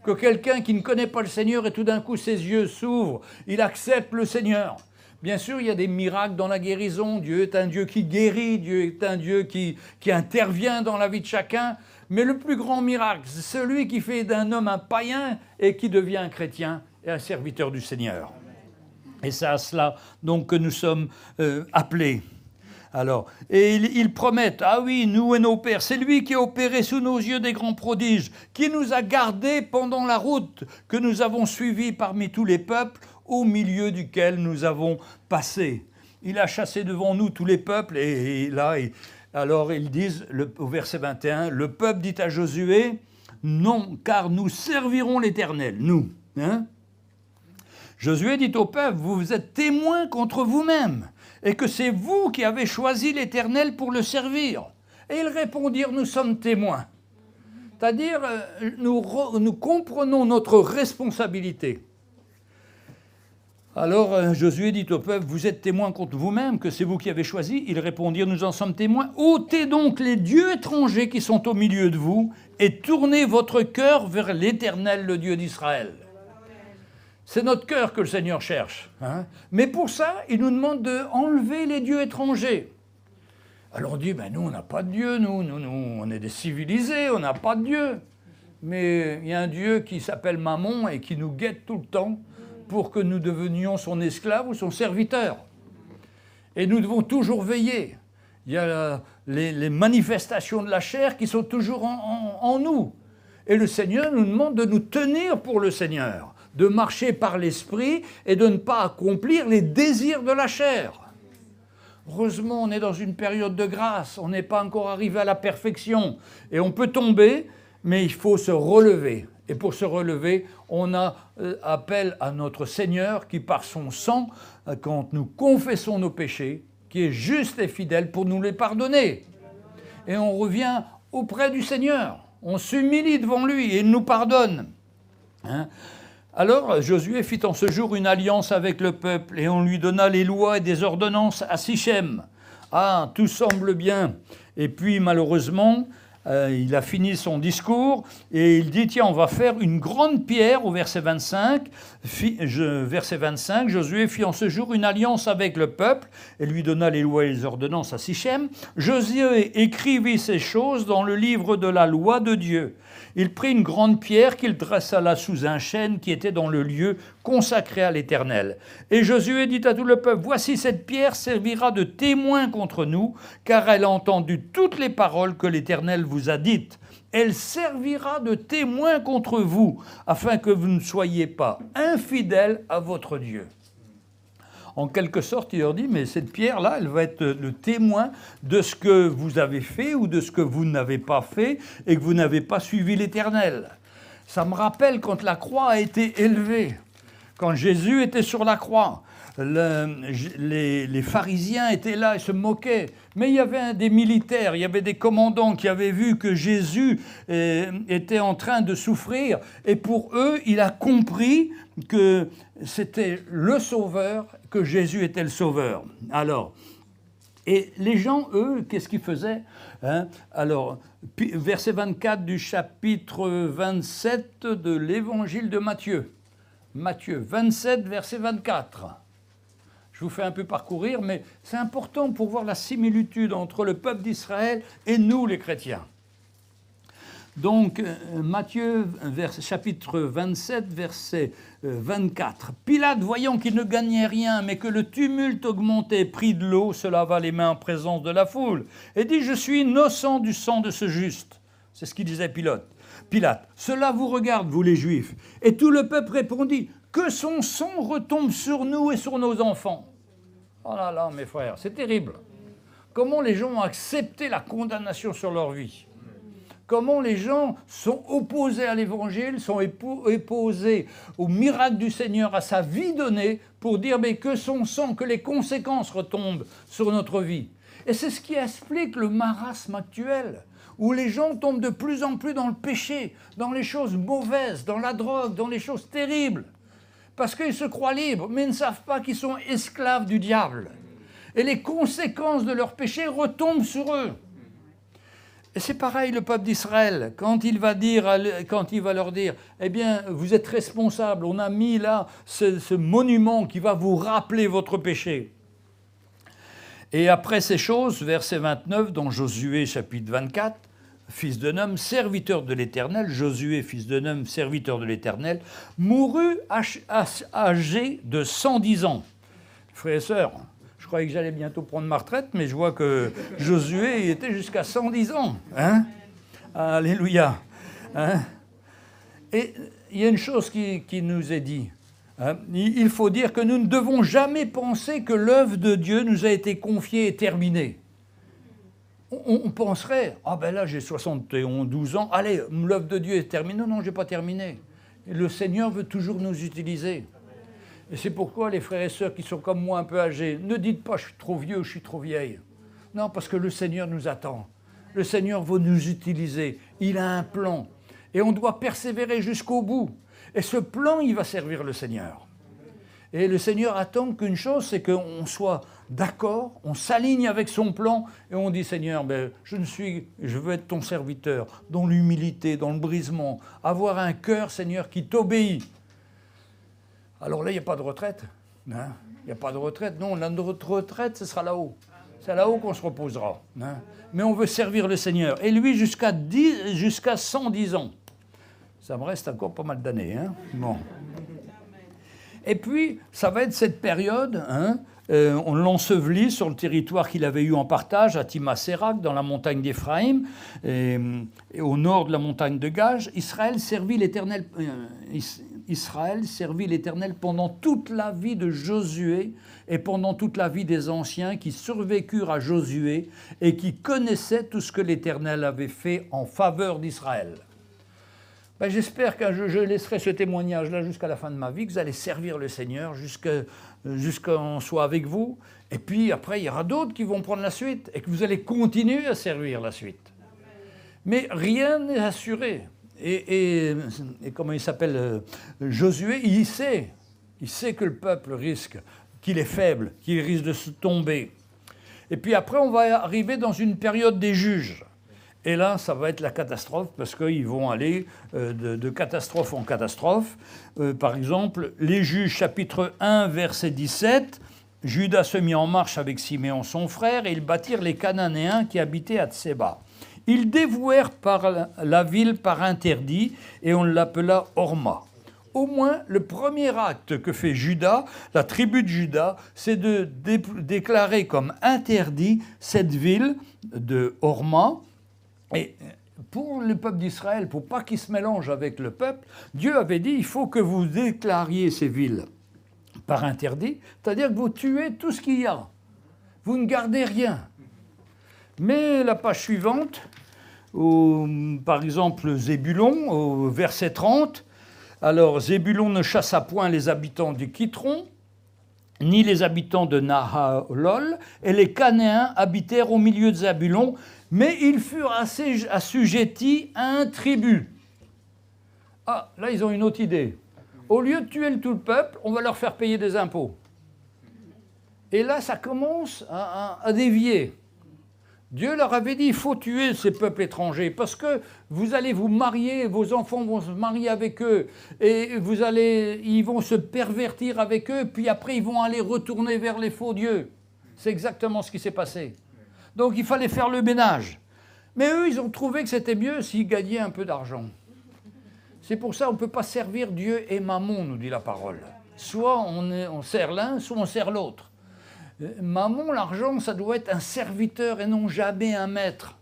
Speaker 1: Que quelqu'un qui ne connaît pas le Seigneur et tout d'un coup ses yeux s'ouvrent, il accepte le Seigneur. Bien sûr, il y a des miracles dans la guérison. Dieu est un Dieu qui guérit, Dieu est un Dieu qui intervient dans la vie de chacun. Mais le plus grand miracle, c'est celui qui fait d'un homme un païen et qui devient un chrétien et un serviteur du Seigneur. Et c'est à cela donc que nous sommes appelés. Alors, et ils promettent, ah oui, nous et nos pères, c'est lui qui a opéré sous nos yeux des grands prodiges, qui nous a gardés pendant la route que nous avons suivie parmi tous les peuples, au milieu duquel nous avons passé. Il a chassé devant nous tous les peuples, alors ils disent, au verset 21, le peuple dit à Josué, non, car nous servirons l'Éternel, nous. Josué dit au peuple, vous êtes témoins contre vous-même, et que c'est vous qui avez choisi l'Éternel pour le servir. Et ils répondirent, nous sommes témoins. C'est-à-dire, nous comprenons notre responsabilité. Alors Josué dit au peuple, vous êtes témoins contre vous-même, que c'est vous qui avez choisi. Ils répondirent, nous en sommes témoins. Ôtez donc les dieux étrangers qui sont au milieu de vous, et tournez votre cœur vers l'Éternel, le Dieu d'Israël. C'est notre cœur que le Seigneur cherche. Mais pour ça, il nous demande d'enlever les dieux étrangers. Alors on dit, nous, on n'a pas de Dieu, nous, on est des civilisés, on n'a pas de Dieu. Mais il y a un Dieu qui s'appelle Mammon et qui nous guette tout le temps pour que nous devenions son esclave ou son serviteur. Et nous devons toujours veiller. Il y a les manifestations de la chair qui sont toujours en nous. Et le Seigneur nous demande de nous tenir pour le Seigneur, de marcher par l'esprit et de ne pas accomplir les désirs de la chair. Heureusement, on est dans une période de grâce, on n'est pas encore arrivé à la perfection. Et on peut tomber, mais il faut se relever. Et pour se relever, on a appel à notre Seigneur qui, par son sang, quand nous confessons nos péchés, qui est juste et fidèle pour nous les pardonner. et on revient auprès du Seigneur. On s'humilie devant lui et il nous pardonne. Hein? Alors Josué fit en ce jour une alliance avec le peuple et on lui donna les lois et des ordonnances à Sichem. Ah, tout semble bien. Et puis malheureusement, il a fini son discours et il dit, tiens, on va faire une grande pierre au verset 25. Verset 25, Josué fit en ce jour une alliance avec le peuple et lui donna les lois et les ordonnances à Sichem. Josué écrivit ces choses dans le livre de la loi de Dieu. Il prit une grande pierre qu'il dressa là sous un chêne qui était dans le lieu consacré à l'Éternel. Et Josué dit à tout le peuple, voici cette pierre servira de témoin contre nous, car elle a entendu toutes les paroles que l'Éternel vous a dites. Elle servira de témoin contre vous, afin que vous ne soyez pas infidèles à votre Dieu. En quelque sorte, il leur dit, mais cette pierre-là, elle va être le témoin de ce que vous avez fait ou de ce que vous n'avez pas fait et que vous n'avez pas suivi l'Éternel. Ça me rappelle quand la croix a été élevée, quand Jésus était sur la croix. Les pharisiens étaient là et se moquaient. Mais il y avait des militaires, il y avait des commandants qui avaient vu que Jésus était en train de souffrir. Et pour eux, il a compris que c'était le Sauveur, que Jésus était le Sauveur. Alors, et les gens, eux, qu'est-ce qu'ils faisaient, hein? Alors, verset 24 du chapitre 27 de l'évangile de Matthieu. Matthieu 27, verset 24. Je vous fais un peu parcourir, mais c'est important pour voir la similitude entre le peuple d'Israël et nous, les chrétiens. Donc, Matthieu, chapitre 27, verset 24. Pilate, voyant qu'il ne gagnait rien, mais que le tumulte augmentait, prit de l'eau, se lava les mains en présence de la foule, et dit, je suis innocent du sang de ce juste. C'est ce qu'il disait Pilate. Cela vous regarde, vous les Juifs. Et tout le peuple répondit, que son sang retombe sur nous et sur nos enfants. Oh là là, mes frères, c'est terrible. Comment les gens ont accepté la condamnation sur leur vie. Comment les gens sont opposés à l'Évangile, sont opposés au miracle du Seigneur, à sa vie donnée, pour dire mais que son sang, que les conséquences retombent sur notre vie. Et c'est ce qui explique le marasme actuel, où les gens tombent de plus en plus dans le péché, dans les choses mauvaises, dans la drogue, dans les choses terribles. Parce qu'ils se croient libres, mais ils ne savent pas qu'ils sont esclaves du diable. Et les conséquences de leur péché retombent sur eux. Et c'est pareil le peuple d'Israël, quand il va leur dire, eh bien, vous êtes responsables, on a mis là ce monument qui va vous rappeler votre péché. Et après ces choses, verset 29, dans Josué chapitre 24, fils d'un homme, serviteur de l'Éternel, Josué, fils d'un homme, serviteur de l'Éternel, mourut âgé de 110 ans. Frères et sœurs, je croyais que j'allais bientôt prendre ma retraite, mais je vois que Josué était jusqu'à 110 ans. Hein? Alléluia. Hein? Et il y a une chose qui nous est dit. Hein? Il faut dire que nous ne devons jamais penser que l'œuvre de Dieu nous a été confiée et terminée. On penserait, ah ben là j'ai 72 ans, allez, l'œuvre de Dieu est terminée. Non, je n'ai pas terminé. Le Seigneur veut toujours nous utiliser. Et c'est pourquoi les frères et sœurs qui sont comme moi un peu âgés, ne dites pas je suis trop vieux, je suis trop vieille. Non, parce que le Seigneur nous attend. Le Seigneur veut nous utiliser. Il a un plan. Et on doit persévérer jusqu'au bout. Et ce plan, il va servir le Seigneur. Et le Seigneur attend qu'une chose, c'est qu'on soit d'accord, on s'aligne avec son plan et on dit Seigneur, ben, je veux être ton serviteur, dans l'humilité, dans le brisement, avoir un cœur, Seigneur, qui t'obéit. Alors là, il n'y a pas de retraite. Hein? Il n'y a pas de retraite. Non, notre retraite, ce sera là-haut. C'est là-haut qu'on se reposera. Hein? Mais on veut servir le Seigneur. Et lui, jusqu'à 110 ans. Ça me reste encore pas mal d'années. Hein? Bon. Et puis, ça va être cette période, hein, on l'ensevelit sur le territoire qu'il avait eu en partage, à Timasérak, dans la montagne d'Éphraïm, et au nord de la montagne de Gage. Israël servit l'Éternel pendant toute la vie de Josué et pendant toute la vie des anciens qui survécurent à Josué et qui connaissaient tout ce que l'Éternel avait fait en faveur d'Israël. Ben, j'espère que je laisserai ce témoignage-là jusqu'à la fin de ma vie, que vous allez servir le Seigneur jusqu'à qu'on soit avec vous. Et puis après, il y aura d'autres qui vont prendre la suite et que vous allez continuer à servir la suite. Mais rien n'est assuré. Et comment il s'appelle, Josué, il sait que le peuple risque, qu'il est faible, qu'il risque de se tomber. Et puis après, on va arriver dans une période des juges. Et là, ça va être la catastrophe, parce qu'ils vont aller de catastrophe en catastrophe. Par exemple, les Juges, chapitre 1, verset 17, « Judas se mit en marche avec Siméon son frère, et ils bâtirent les Cananéens qui habitaient à Tséba. Ils dévouèrent la ville par interdit, et on l'appela Horma. » Au moins, le premier acte que fait Judas, la tribu de Juda, c'est de déclarer comme interdit cette ville de Horma. Et pour le peuple d'Israël, pour pas qu'il se mélange avec le peuple, Dieu avait dit, il faut que vous déclariez ces villes par interdit, c'est-à-dire que vous tuez tout ce qu'il y a. Vous ne gardez rien. Mais la page suivante, par exemple Zébulon, au verset 30, alors Zébulon ne chassa point les habitants du Kitron, ni les habitants de Nahalol, et les Canéens habitèrent au milieu de Zébulon, mais ils furent assujettis à un tribut. Ah, là, ils ont une autre idée. Au lieu de tuer tout le peuple, on va leur faire payer des impôts. Et là, ça commence à dévier. Dieu leur avait dit, il faut tuer ces peuples étrangers, parce que vous allez vous marier, vos enfants vont se marier avec eux, et ils vont se pervertir avec eux, puis après ils vont aller retourner vers les faux dieux. C'est exactement ce qui s'est passé. Donc il fallait faire le ménage. Mais eux, ils ont trouvé que c'était mieux s'ils gagnaient un peu d'argent. C'est pour ça qu'on ne peut pas servir Dieu et Mammon, nous dit la parole. Soit on sert l'un, soit on sert l'autre. Mammon, l'argent, ça doit être un serviteur et non jamais un maître.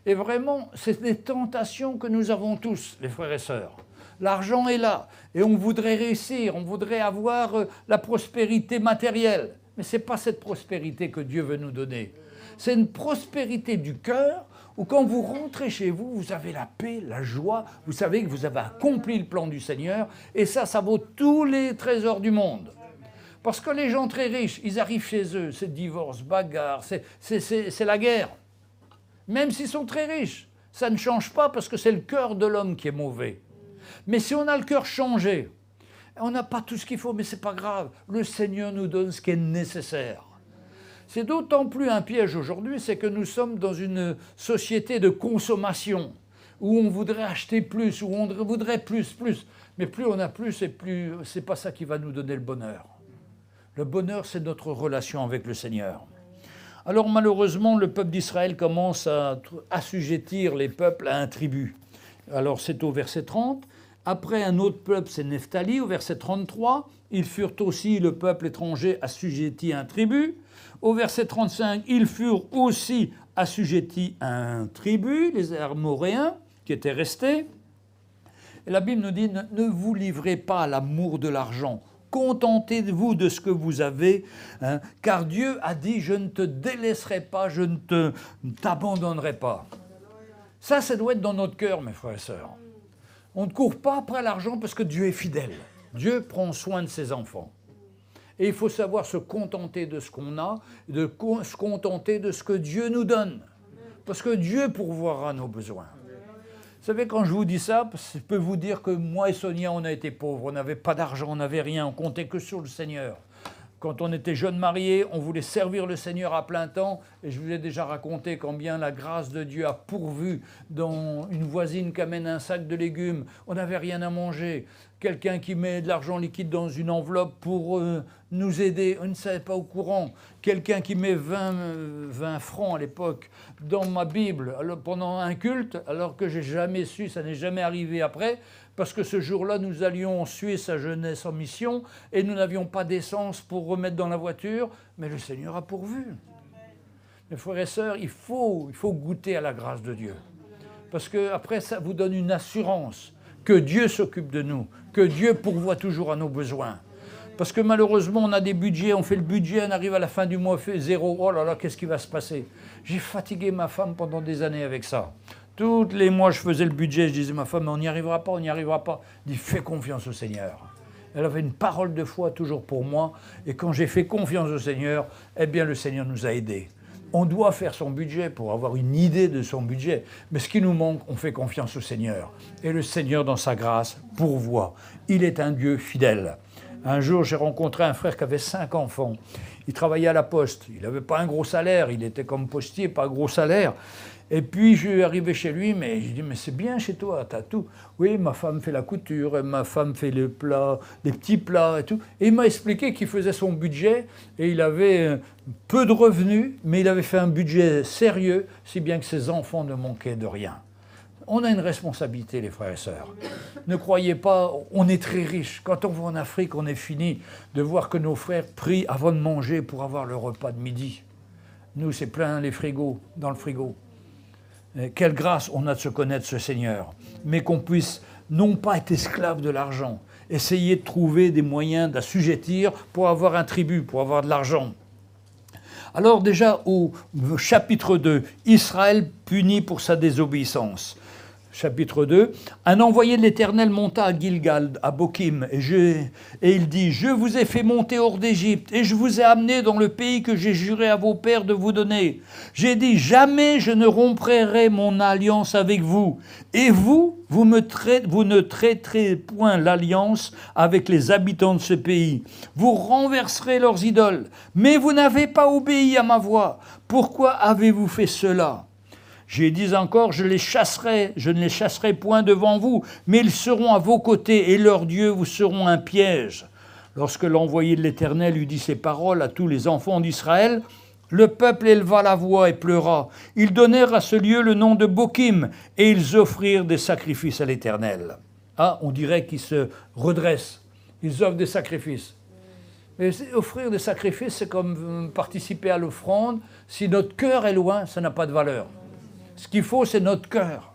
Speaker 1: Et vraiment, c'est des tentations que nous avons tous, les frères et sœurs. L'argent est là, et on voudrait réussir, on voudrait avoir la prospérité matérielle. Mais ce n'est pas cette prospérité que Dieu veut nous donner. C'est une prospérité du cœur, où quand vous rentrez chez vous, vous avez la paix, la joie, vous savez que vous avez accompli le plan du Seigneur, et ça vaut tous les trésors du monde. Parce que les gens très riches, ils arrivent chez eux, c'est divorce, bagarre, c'est la guerre. Même s'ils sont très riches, ça ne change pas parce que c'est le cœur de l'homme qui est mauvais. Mais si on a le cœur changé, on n'a pas tout ce qu'il faut, mais ce n'est pas grave. Le Seigneur nous donne ce qui est nécessaire. C'est d'autant plus un piège aujourd'hui, c'est que nous sommes dans une société de consommation, où on voudrait acheter plus, où on voudrait plus. Mais plus on a plus, et plus c'est pas ça qui va nous donner le bonheur. Le bonheur, c'est notre relation avec le Seigneur. Alors malheureusement, le peuple d'Israël commence à assujettir les peuples à un tribut. Alors c'est au verset 30. Après, un autre peuple, c'est Nephtali, au verset 33. Ils furent aussi, le peuple étranger, assujettis à un tribut. Au verset 35, ils furent aussi assujettis à un tribut, les Amoréens, qui étaient restés. Et la Bible nous dit, ne vous livrez pas à l'amour de l'argent. Contentez-vous de ce que vous avez, hein, car Dieu a dit, je ne te délaisserai pas, je ne t'abandonnerai pas. Ça doit être dans notre cœur, mes frères et sœurs. On ne court pas après l'argent parce que Dieu est fidèle. Dieu prend soin de ses enfants. Et il faut savoir se contenter de ce qu'on a, se contenter de ce que Dieu nous donne. Parce que Dieu pourvoira nos besoins. Vous savez, quand je vous dis ça, je peux vous dire que moi et Sonia, on a été pauvres, on n'avait pas d'argent, on n'avait rien, on comptait que sur le Seigneur. Quand on était jeunes mariés, on voulait servir le Seigneur à plein temps, et je vous ai déjà raconté combien la grâce de Dieu a pourvu dans une voisine qui amène un sac de légumes, on n'avait rien à manger, quelqu'un qui met de l'argent liquide dans une enveloppe pour nous aider, on ne savait pas au courant, quelqu'un qui met 20 francs à l'époque dans ma Bible pendant un culte, alors que j'ai jamais su, ça n'est jamais arrivé après, parce que ce jour-là, nous allions en Suisse à Jeunesse en mission et nous n'avions pas d'essence pour remettre dans la voiture, mais le Seigneur a pourvu. Mes frères et sœurs, il faut goûter à la grâce de Dieu. Parce qu'après, ça vous donne une assurance que Dieu s'occupe de nous, que Dieu pourvoit toujours à nos besoins. Parce que malheureusement, on a des budgets, on fait le budget, on arrive à la fin du mois, on fait zéro. Oh là là, qu'est-ce qui va se passer? J'ai fatigué ma femme pendant des années avec ça. Tous les mois, je faisais le budget, je disais à ma femme, on n'y arrivera pas, on n'y arrivera pas. Je dis, fais confiance au Seigneur. Elle avait une parole de foi toujours pour moi. Et quand j'ai fait confiance au Seigneur, eh bien, le Seigneur nous a aidés. On doit faire son budget pour avoir une idée de son budget. Mais ce qui nous manque, on fait confiance au Seigneur. Et le Seigneur, dans sa grâce, pourvoit. Il est un Dieu fidèle. Un jour, j'ai rencontré un frère qui avait 5 enfants. Il travaillait à la poste. Il n'avait pas un gros salaire. Il était comme postier, pas un gros salaire. Et puis, je suis arrivé chez lui, mais je dis, mais c'est bien chez toi, t'as tout. Oui, ma femme fait la couture, et ma femme fait les plats, des petits plats et tout. Et il m'a expliqué qu'il faisait son budget, et il avait peu de revenus, mais il avait fait un budget sérieux, si bien que ses enfants ne manquaient de rien. On a une responsabilité, les frères et sœurs. Ne croyez pas, on est très riches. Quand on va en Afrique, on est fini de voir que nos frères prient avant de manger pour avoir le repas de midi. Nous, c'est plein les frigos, dans le frigo. Quelle grâce on a de se connaître ce Seigneur, mais qu'on puisse non pas être esclave de l'argent, essayer de trouver des moyens d'assujettir pour avoir un tribut, pour avoir de l'argent. Alors déjà au chapitre 2, Israël puni pour sa désobéissance. Chapitre 2, un envoyé de l'Éternel monta à Gilgal, à Bokim, et il dit, « Je vous ai fait monter hors d'Égypte, et je vous ai amené dans le pays que j'ai juré à vos pères de vous donner. J'ai dit, jamais je ne romprai mon alliance avec vous. Et vous ne traiterez point l'alliance avec les habitants de ce pays. Vous renverserez leurs idoles, mais vous n'avez pas obéi à ma voix. Pourquoi avez-vous fait cela ? J'ai dit encore, je ne les chasserai point devant vous, mais ils seront à vos côtés, et leurs dieux vous seront un piège. » Lorsque l'envoyé de l'Éternel eut dit ces paroles à tous les enfants d'Israël, le peuple éleva la voix et pleura. Ils donnèrent à ce lieu le nom de Bokim, et ils offrirent des sacrifices à l'Éternel. Ah, on dirait qu'ils se redressent, ils offrent des sacrifices. Mais offrir des sacrifices, c'est comme participer à l'offrande. Si notre cœur est loin, ça n'a pas de valeur. Ce qu'il faut, c'est notre cœur.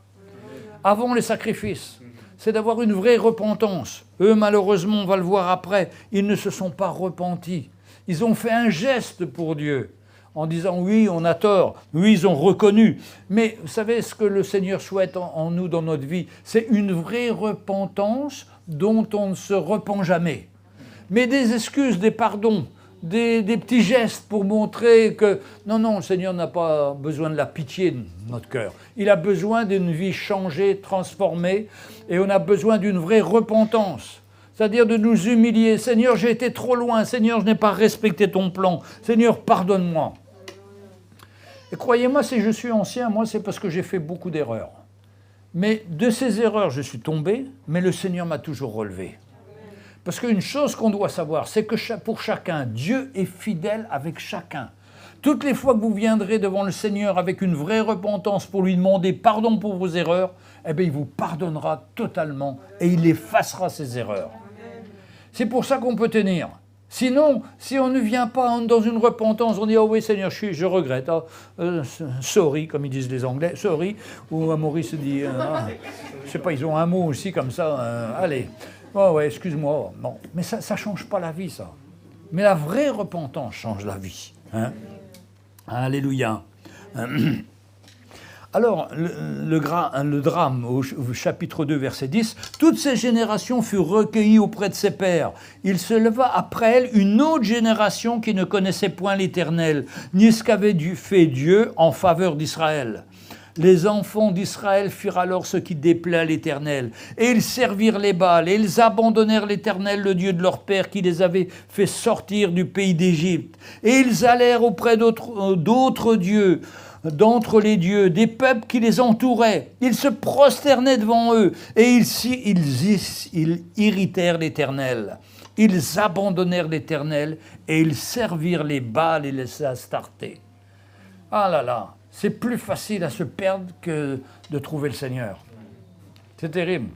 Speaker 1: Avant les sacrifices, c'est d'avoir une vraie repentance. Eux, malheureusement, on va le voir après, ils ne se sont pas repentis. Ils ont fait un geste pour Dieu, en disant « oui, on a tort ». Oui, ils ont reconnu. Mais vous savez, ce que le Seigneur souhaite en nous, dans notre vie, c'est une vraie repentance dont on ne se repent jamais. Mais des excuses, des pardons, des petits gestes pour montrer que non, le Seigneur n'a pas besoin de la pitié de notre cœur. Il a besoin d'une vie changée, transformée, et on a besoin d'une vraie repentance. C'est-à-dire de nous humilier. Seigneur, j'ai été trop loin. Seigneur, je n'ai pas respecté ton plan. Seigneur, pardonne-moi. Et croyez-moi, si je suis ancien, moi, c'est parce que j'ai fait beaucoup d'erreurs. Mais de ces erreurs, je suis tombé, mais le Seigneur m'a toujours relevé. Parce qu'une chose qu'on doit savoir, c'est que pour chacun, Dieu est fidèle avec chacun. Toutes les fois que vous viendrez devant le Seigneur avec une vraie repentance pour lui demander pardon pour vos erreurs, eh bien, il vous pardonnera totalement et il effacera ses erreurs. C'est pour ça qu'on peut tenir. Sinon, si on ne vient pas dans une repentance, on dit « Oh oui Seigneur, je regrette, sorry », comme ils disent les Anglais, « sorry », ou à Maurice dit je ne sais pas, ils ont un mot aussi comme ça, allez. Oh ouais, excuse-moi. Non, mais ça ne change pas la vie, ça. Mais la vraie repentance change la vie. Hein? Alléluia. Alors, le drame, au chapitre 2, verset 10, « Toutes ces générations furent recueillies auprès de ses pères. Il se leva après elles une autre génération qui ne connaissait point l'Éternel, ni ce qu'avait fait Dieu en faveur d'Israël. » Les enfants d'Israël firent alors ce qui déplaît à l'Éternel, et ils servirent les Baals, et ils abandonnèrent l'Éternel, le Dieu de leur père, qui les avait fait sortir du pays d'Égypte. Et ils allèrent auprès d'autres dieux, d'entre les dieux, des peuples qui les entouraient. Ils se prosternaient devant eux, et ils irritèrent l'Éternel. Ils abandonnèrent l'Éternel, et ils servirent les Baals et les Astartés. Ah là là! C'est plus facile à se perdre que de trouver le Seigneur. C'est terrible.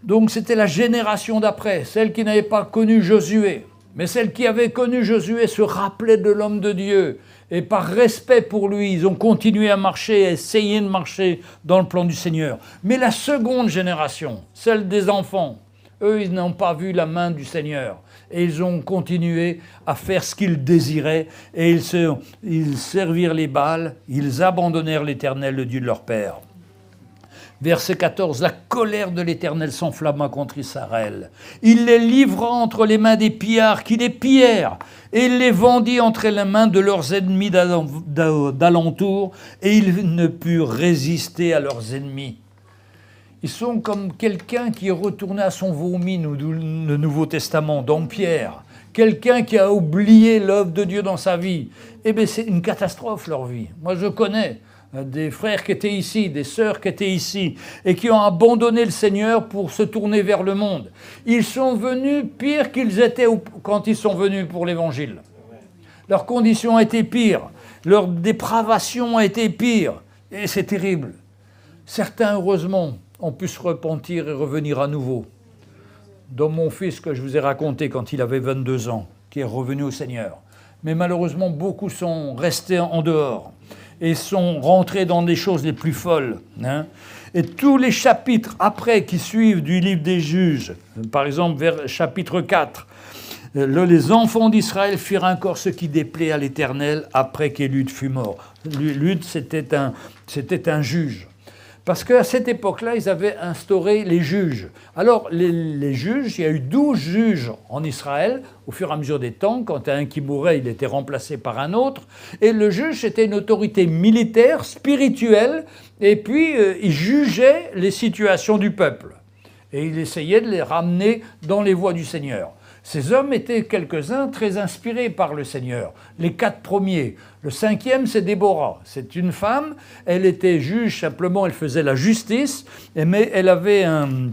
Speaker 1: Donc c'était la génération d'après, celle qui n'avait pas connu Josué. Mais celle qui avait connu Josué se rappelait de l'homme de Dieu. Et par respect pour lui, ils ont continué à marcher, à essayer de marcher dans le plan du Seigneur. Mais la seconde génération, celle des enfants, Eux, ils n'ont pas vu la main du Seigneur. Et ils ont continué à faire ce qu'ils désiraient. Et ils servirent les Baals, ils abandonnèrent l'Éternel, le Dieu de leur père. Verset 14, la colère de l'Éternel s'enflamma contre Israël. Il les livra entre les mains des pillards qui les pillèrent, et il les vendit entre les mains de leurs ennemis d'alentour, et ils ne purent résister à leurs ennemis. Ils sont comme quelqu'un qui est retourné à son vomi, le Nouveau Testament, dans Pierre. Quelqu'un qui a oublié l'œuvre de Dieu dans sa vie. Eh bien, c'est une catastrophe, leur vie. Moi, je connais des frères qui étaient ici, des sœurs qui étaient ici, et qui ont abandonné le Seigneur pour se tourner vers le monde. Ils sont venus pire qu'ils étaient quand ils sont venus pour l'Évangile. Leurs conditions étaient pires, leur dépravation a été pire, et c'est terrible. Certains, heureusement, ont pu se repentir et revenir à nouveau. Dans mon fils que je vous ai raconté quand il avait 22 ans, qui est revenu au Seigneur. Mais malheureusement, beaucoup sont restés en dehors et sont rentrés dans des choses les plus folles. Et tous les chapitres après qui suivent du livre des Juges, par exemple vers chapitre 4, les enfants d'Israël firent encore ce qui déplaît à l'Éternel après qu'Élud fut mort. Élud, c'était un juge. Parce qu'à cette époque-là, ils avaient instauré les juges. Alors, les juges, il y a eu 12 juges en Israël, au fur et à mesure des temps. Quand un qui mourait, il était remplacé par un autre. Et le juge, c'était une autorité militaire, spirituelle, et puis il jugeait les situations du peuple. Et il essayait de les ramener dans les voies du Seigneur. Ces hommes étaient quelques-uns très inspirés par le Seigneur. Les 4 premiers. Le 5e, c'est Déborah. C'est une femme. Elle était juge, simplement, elle faisait la justice. Mais elle avait un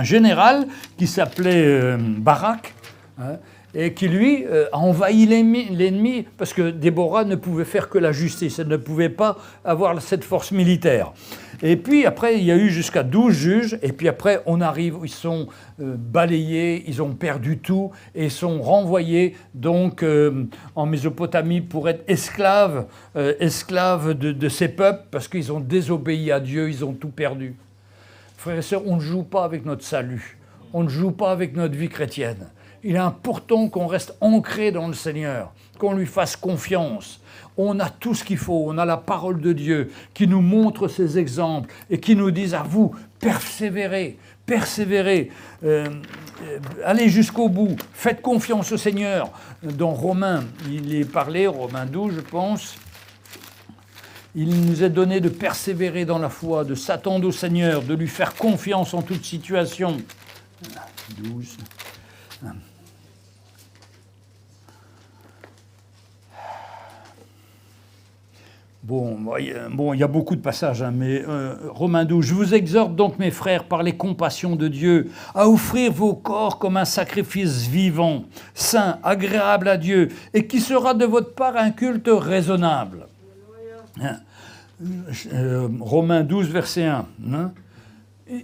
Speaker 1: général qui s'appelait Barak, et qui, lui, a envahi l'ennemi, parce que Déborah ne pouvait faire que la justice. Elle ne pouvait pas avoir cette force militaire. Et puis après, il y a eu jusqu'à 12 juges, et puis après, on arrive, ils sont balayés, ils ont perdu tout, et sont renvoyés donc en Mésopotamie pour être esclaves de ces peuples, parce qu'ils ont désobéi à Dieu, ils ont tout perdu. Frères et sœurs, on ne joue pas avec notre salut, on ne joue pas avec notre vie chrétienne. Il est important qu'on reste ancré dans le Seigneur, qu'on lui fasse confiance. On a tout ce qu'il faut, on a la parole de Dieu qui nous montre ces exemples et qui nous dit à vous, persévérez, allez jusqu'au bout, faites confiance au Seigneur. Dans Romains, il est parlé, Romains 12 je pense, il nous est donné de persévérer dans la foi, de s'attendre au Seigneur, de lui faire confiance en toute situation. 12. Bon, il y a beaucoup de passages, mais Romains 12. Je vous exhorte donc, mes frères, par les compassions de Dieu, à offrir vos corps comme un sacrifice vivant, saint, agréable à Dieu, et qui sera de votre part un culte raisonnable. Romains 12, verset 1.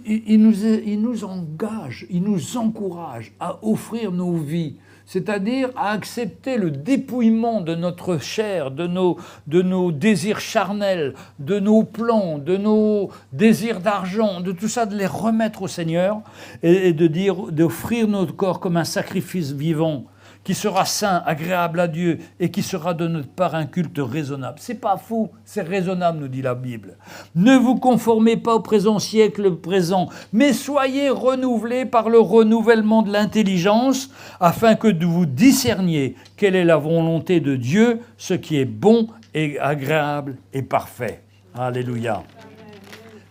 Speaker 1: Il nous engage, il nous encourage à offrir nos vies, c'est-à-dire à accepter le dépouillement de notre chair, de nos désirs charnels, de nos plans, de nos désirs d'argent, de tout ça, de les remettre au Seigneur et d'offrir notre corps comme un sacrifice vivant qui sera saint, agréable à Dieu et qui sera de notre part un culte raisonnable. C'est pas faux, c'est raisonnable, nous dit la Bible. Ne vous conformez pas au présent siècle présent, mais soyez renouvelés par le renouvellement de l'intelligence, afin que vous discerniez quelle est la volonté de Dieu, ce qui est bon et agréable et parfait. Alléluia.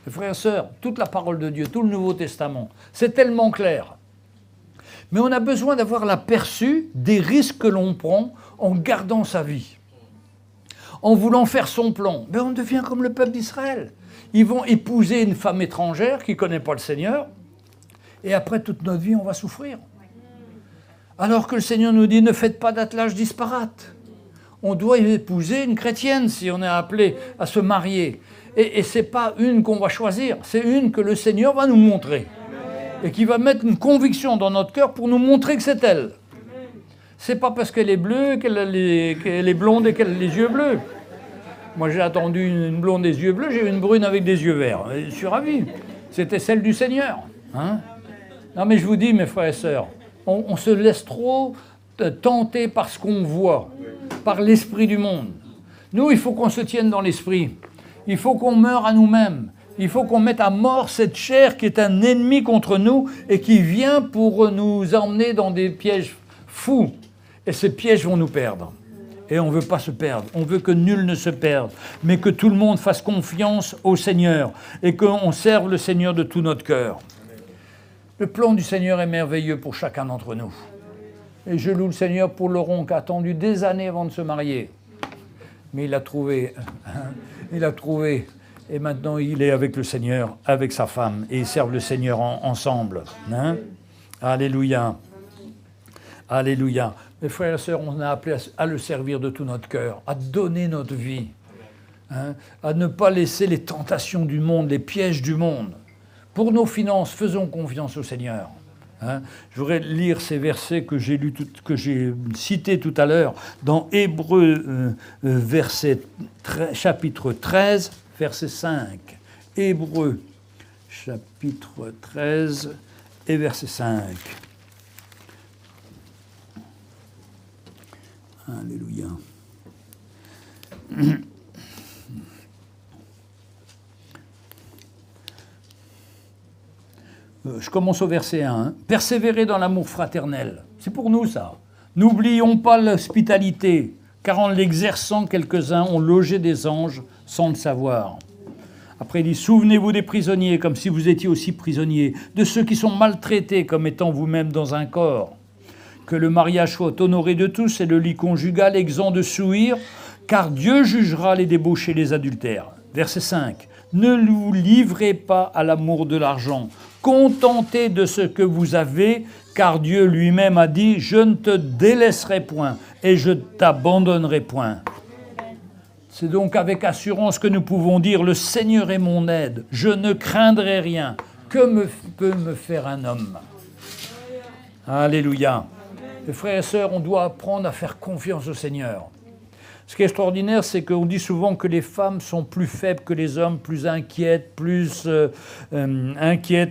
Speaker 1: Frères et sœurs, toute la parole de Dieu, tout le Nouveau Testament, c'est tellement clair. Mais on a besoin d'avoir l'aperçu des risques que l'on prend en gardant sa vie. En voulant faire son plan, ben on devient comme le peuple d'Israël. Ils vont épouser une femme étrangère qui ne connaît pas le Seigneur, et après toute notre vie, on va souffrir. Alors que le Seigneur nous dit, ne faites pas d'attelage disparate. On doit épouser une chrétienne si on est appelé à se marier. Et ce n'est pas une qu'on va choisir, c'est une que le Seigneur va nous montrer. Et qui va mettre une conviction dans notre cœur pour nous montrer que c'est elle. C'est pas parce qu'elle est bleue, qu'elle est blonde et qu'elle a les yeux bleus. Moi, j'ai attendu une blonde des yeux bleus, j'ai eu une brune avec des yeux verts. Je suis ravi. C'était celle du Seigneur. Non mais je vous dis, mes frères et sœurs, on se laisse trop tenter par ce qu'on voit, par l'esprit du monde. Nous, il faut qu'on se tienne dans l'esprit. Il faut qu'on meure à nous-mêmes. Il faut qu'on mette à mort cette chair qui est un ennemi contre nous et qui vient pour nous emmener dans des pièges fous. Et ces pièges vont nous perdre. Et on ne veut pas se perdre. On veut que nul ne se perde, mais que tout le monde fasse confiance au Seigneur et qu'on serve le Seigneur de tout notre cœur. Le plan du Seigneur est merveilleux pour chacun d'entre nous. Et je loue le Seigneur pour Laurent qui a attendu des années avant de se marier. Mais il a trouvé. Et maintenant, il est avec le Seigneur, avec sa femme. Et ils servent le Seigneur ensemble. Hein? Alléluia. Alléluia. Mes frères et sœurs, on a appelé à le servir de tout notre cœur, à donner notre vie, hein? À ne pas laisser les tentations du monde, les pièges du monde. Pour nos finances, faisons confiance au Seigneur. Hein? Je voudrais lire ces versets que j'ai cités tout à l'heure dans Hébreux chapitre 13, verset 5. Hébreux chapitre 13 et verset 5. Alléluia. Je commence au verset 1. Hein. Persévérer dans l'amour fraternel. C'est pour nous, ça. N'oublions pas l'hospitalité, car en l'exerçant, quelques-uns ont logé des anges sans le savoir. Après, il dit, souvenez-vous des prisonniers, comme si vous étiez aussi prisonniers, de ceux qui sont maltraités comme étant vous-même dans un corps. Que le mariage soit honoré de tous et le lit conjugal exempt de souillure, car Dieu jugera les débauchés et les adultères. Verset 5. Ne vous livrez pas à l'amour de l'argent. Contentez de ce que vous avez, car Dieu lui-même a dit « Je ne te délaisserai point et je ne t'abandonnerai point ». C'est donc avec assurance que nous pouvons dire « Le Seigneur est mon aide, je ne craindrai rien. Que peut me faire un homme ?» Alléluia. Les frères et sœurs, on doit apprendre à faire confiance au Seigneur. Ce qui est extraordinaire, c'est qu'on dit souvent que les femmes sont plus faibles que les hommes, plus inquiètes,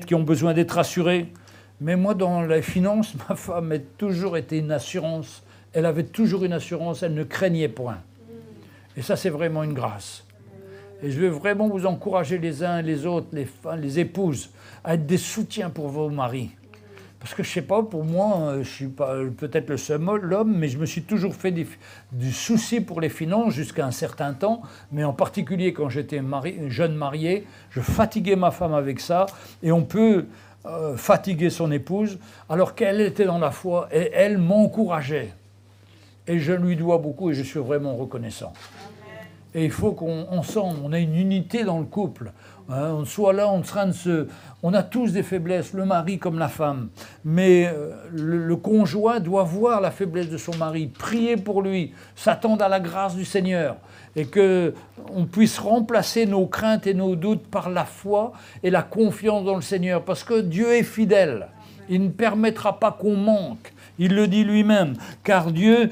Speaker 1: qui ont besoin d'être rassurées. Mais moi, dans les finances, ma femme a toujours été une assurance. Elle avait toujours une assurance, elle ne craignait point. Et ça, c'est vraiment une grâce. Et je veux vraiment vous encourager les uns et les autres, les épouses, à être des soutiens pour vos maris. Parce que je ne sais pas, pour moi, je ne suis pas peut-être le seul homme, mais je me suis toujours fait du souci pour les finances jusqu'à un certain temps. Mais en particulier quand j'étais jeune marié, je fatiguais ma femme avec ça. Et on peut fatiguer son épouse alors qu'elle était dans la foi et elle m'encourageait. Et je lui dois beaucoup et je suis vraiment reconnaissant. Et il faut qu'ensemble, on ait une unité dans le couple. Hein, on soit là, on a tous des faiblesses, le mari comme la femme. Mais le conjoint doit voir la faiblesse de son mari, prier pour lui, s'attendre à la grâce du Seigneur. Et qu'on puisse remplacer nos craintes et nos doutes par la foi et la confiance dans le Seigneur. Parce que Dieu est fidèle. Il ne permettra pas qu'on manque. Il le dit lui-même. Car Dieu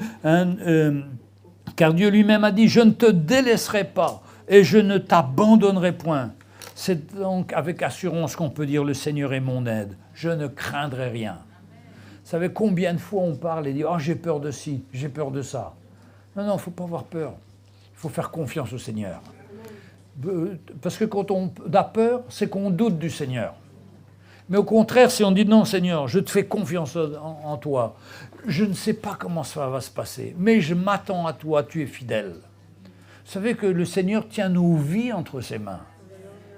Speaker 1: lui-même a dit « Je ne te délaisserai pas et je ne t'abandonnerai point ». C'est donc avec assurance qu'on peut dire « Le Seigneur est mon aide, je ne craindrai rien ». Vous savez combien de fois on parle et dit « Oh, j'ai peur de ci, j'ai peur de ça ». Non, il ne faut pas avoir peur. Il faut faire confiance au Seigneur. Parce que quand on a peur, c'est qu'on doute du Seigneur. Mais au contraire, si on dit « Non, Seigneur, je te fais confiance en toi. Je ne sais pas comment ça va se passer, mais je m'attends à toi, tu es fidèle. » Vous savez que le Seigneur tient nos vies entre ses mains.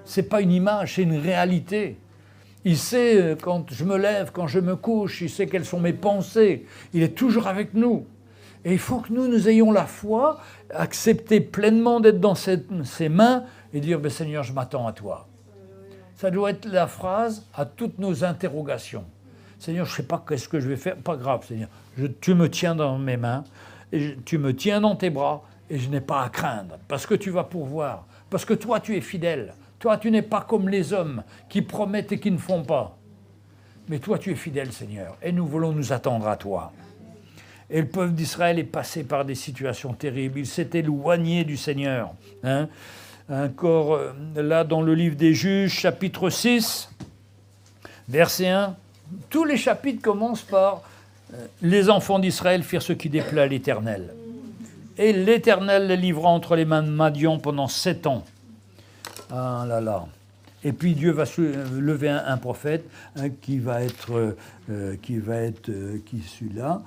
Speaker 1: Ce n'est pas une image, c'est une réalité. Il sait quand je me lève, quand je me couche, il sait quelles sont mes pensées. Il est toujours avec nous. Et il faut que nous ayons la foi, accepter pleinement d'être dans ses mains et dire « Seigneur, je m'attends à toi ». Ça doit être la phrase à toutes nos interrogations. Seigneur, je ne sais pas qu'est-ce que je vais faire. Pas grave, Seigneur. Tu me tiens dans mes mains, et tu me tiens dans tes bras, et je n'ai pas à craindre, parce que tu vas pourvoir, parce que toi, tu es fidèle. Toi, tu n'es pas comme les hommes qui promettent et qui ne font pas. Mais toi, tu es fidèle, Seigneur, et nous voulons nous attendre à toi. Et le peuple d'Israël est passé par des situations terribles. Il s'est éloigné du Seigneur. Hein. Encore là, dans le livre des Juges, chapitre 6, verset 1, tous les chapitres commencent par les enfants d'Israël firent ce qui déplaît à l'Éternel. Et l'Éternel les livra entre les mains de Madian pendant 7 ans. Ah là là. Et puis Dieu va lever un prophète qui va être qui celui-là.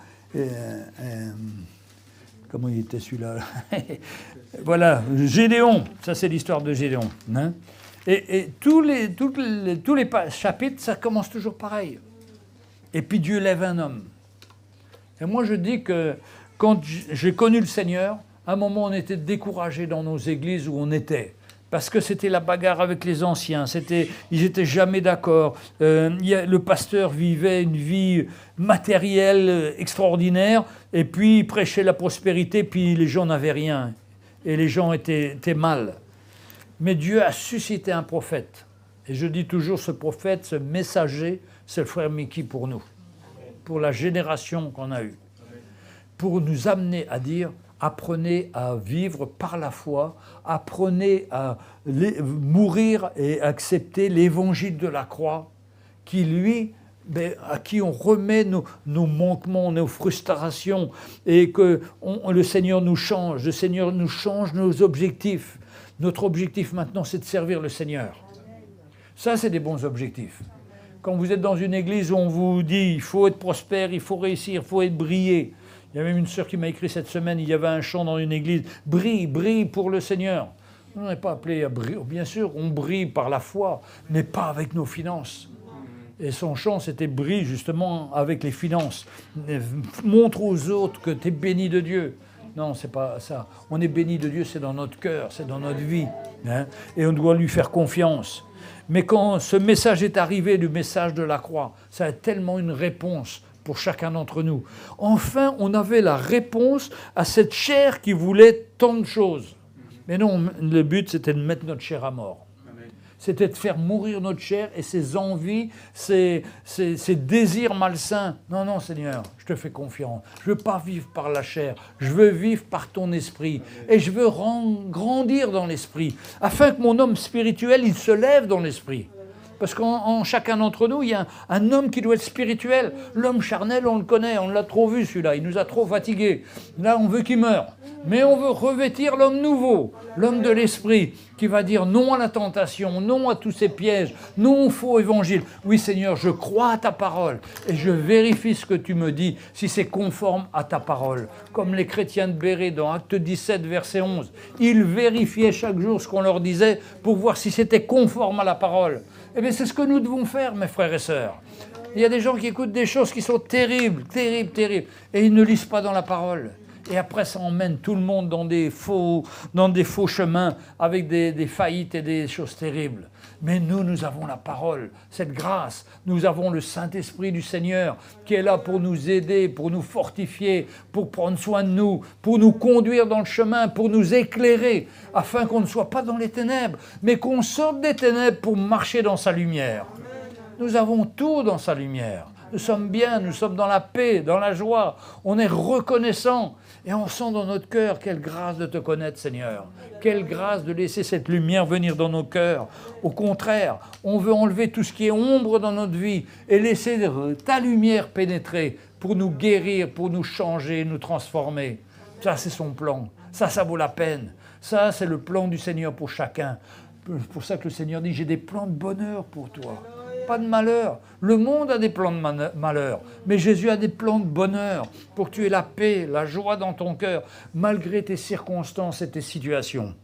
Speaker 1: Comment il était celui-là? Voilà, Gédéon. Ça c'est l'histoire de Gédéon. Hein? Et tous les chapitres, ça commence toujours pareil. Et puis Dieu lève un homme. Et moi je dis que quand j'ai connu le Seigneur, à un moment on était découragés dans nos églises où on était. Parce que c'était la bagarre avec les anciens, ils n'étaient jamais d'accord. Le pasteur vivait une vie matérielle extraordinaire, et puis il prêchait la prospérité, puis les gens n'avaient rien. Et les gens étaient mal. Mais Dieu a suscité un prophète. Et je dis toujours, ce prophète, ce messager, c'est le frère Mickey pour nous. Pour la génération qu'on a eue. Pour nous amener à dire... Apprenez à vivre par la foi, apprenez à mourir et accepter l'évangile de la croix, qui lui, à qui on remet nos manquements, nos frustrations, et que le Seigneur nous change, le Seigneur nous change nos objectifs. Notre objectif maintenant, c'est de servir le Seigneur. Ça, c'est des bons objectifs. Quand vous êtes dans une église où on vous dit il faut être prospère, il faut réussir, il faut être briller. Il y a même une sœur qui m'a écrit cette semaine, il y avait un chant dans une église, « Brille, brille pour le Seigneur ». On n'est pas appelé à briller. Bien sûr, on brille par la foi, mais pas avec nos finances. Et son chant, c'était « Brille » justement avec les finances. Montre aux autres que tu es béni de Dieu. Non, c'est pas ça. On est béni de Dieu, c'est dans notre cœur, c'est dans notre vie. Hein, et on doit lui faire confiance. Mais quand ce message est arrivé, le message de la croix, ça a tellement une réponse pour chacun d'entre nous. Enfin, on avait la réponse à cette chair qui voulait tant de choses. Mais non, le but, c'était de mettre notre chair à mort. C'était de faire mourir notre chair et ses envies, ses désirs malsains. Non, non, Seigneur, je te fais confiance. Je ne veux pas vivre par la chair. Je veux vivre par ton esprit. Et je veux grandir dans l'esprit, afin que mon homme spirituel, il se lève dans l'esprit. Parce qu'en chacun d'entre nous, il y a un homme qui doit être spirituel. L'homme charnel, on le connaît, on l'a trop vu celui-là, il nous a trop fatigués. Là, on veut qu'il meure. Mais on veut revêtir l'homme nouveau, l'homme de l'esprit, qui va dire non à la tentation, non à tous ces pièges, non au faux évangile. Oui, Seigneur, je crois à ta parole et je vérifie ce que tu me dis, si c'est conforme à ta parole. Comme les chrétiens de Béret, dans Acte 17, verset 11. Ils vérifiaient chaque jour ce qu'on leur disait pour voir si c'était conforme à la parole. Eh bien, c'est ce que nous devons faire, mes frères et sœurs. Il y a des gens qui écoutent des choses qui sont terribles, terribles, terribles, et ils ne lisent pas dans la parole. Et après, ça emmène tout le monde dans des faux chemins, avec des faillites et des choses terribles. Mais nous avons la parole, cette grâce. Nous avons le Saint-Esprit du Seigneur qui est là pour nous aider, pour nous fortifier, pour prendre soin de nous, pour nous conduire dans le chemin, pour nous éclairer, afin qu'on ne soit pas dans les ténèbres, mais qu'on sorte des ténèbres pour marcher dans sa lumière. Nous avons tout dans sa lumière. Nous sommes bien, nous sommes dans la paix, dans la joie. On est reconnaissant. Et on sent dans notre cœur, quelle grâce de te connaître, Seigneur. Quelle grâce de laisser cette lumière venir dans nos cœurs. Au contraire, on veut enlever tout ce qui est ombre dans notre vie et laisser ta lumière pénétrer pour nous guérir, pour nous changer, nous transformer. Ça, c'est son plan. Ça vaut la peine. Ça, c'est le plan du Seigneur pour chacun. C'est pour ça que le Seigneur dit, j'ai des plans de bonheur pour toi. Pas de malheur. Le monde a des plans de malheur, mais Jésus a des plans de bonheur pour que tu aies la paix, la joie dans ton cœur, malgré tes circonstances et tes situations.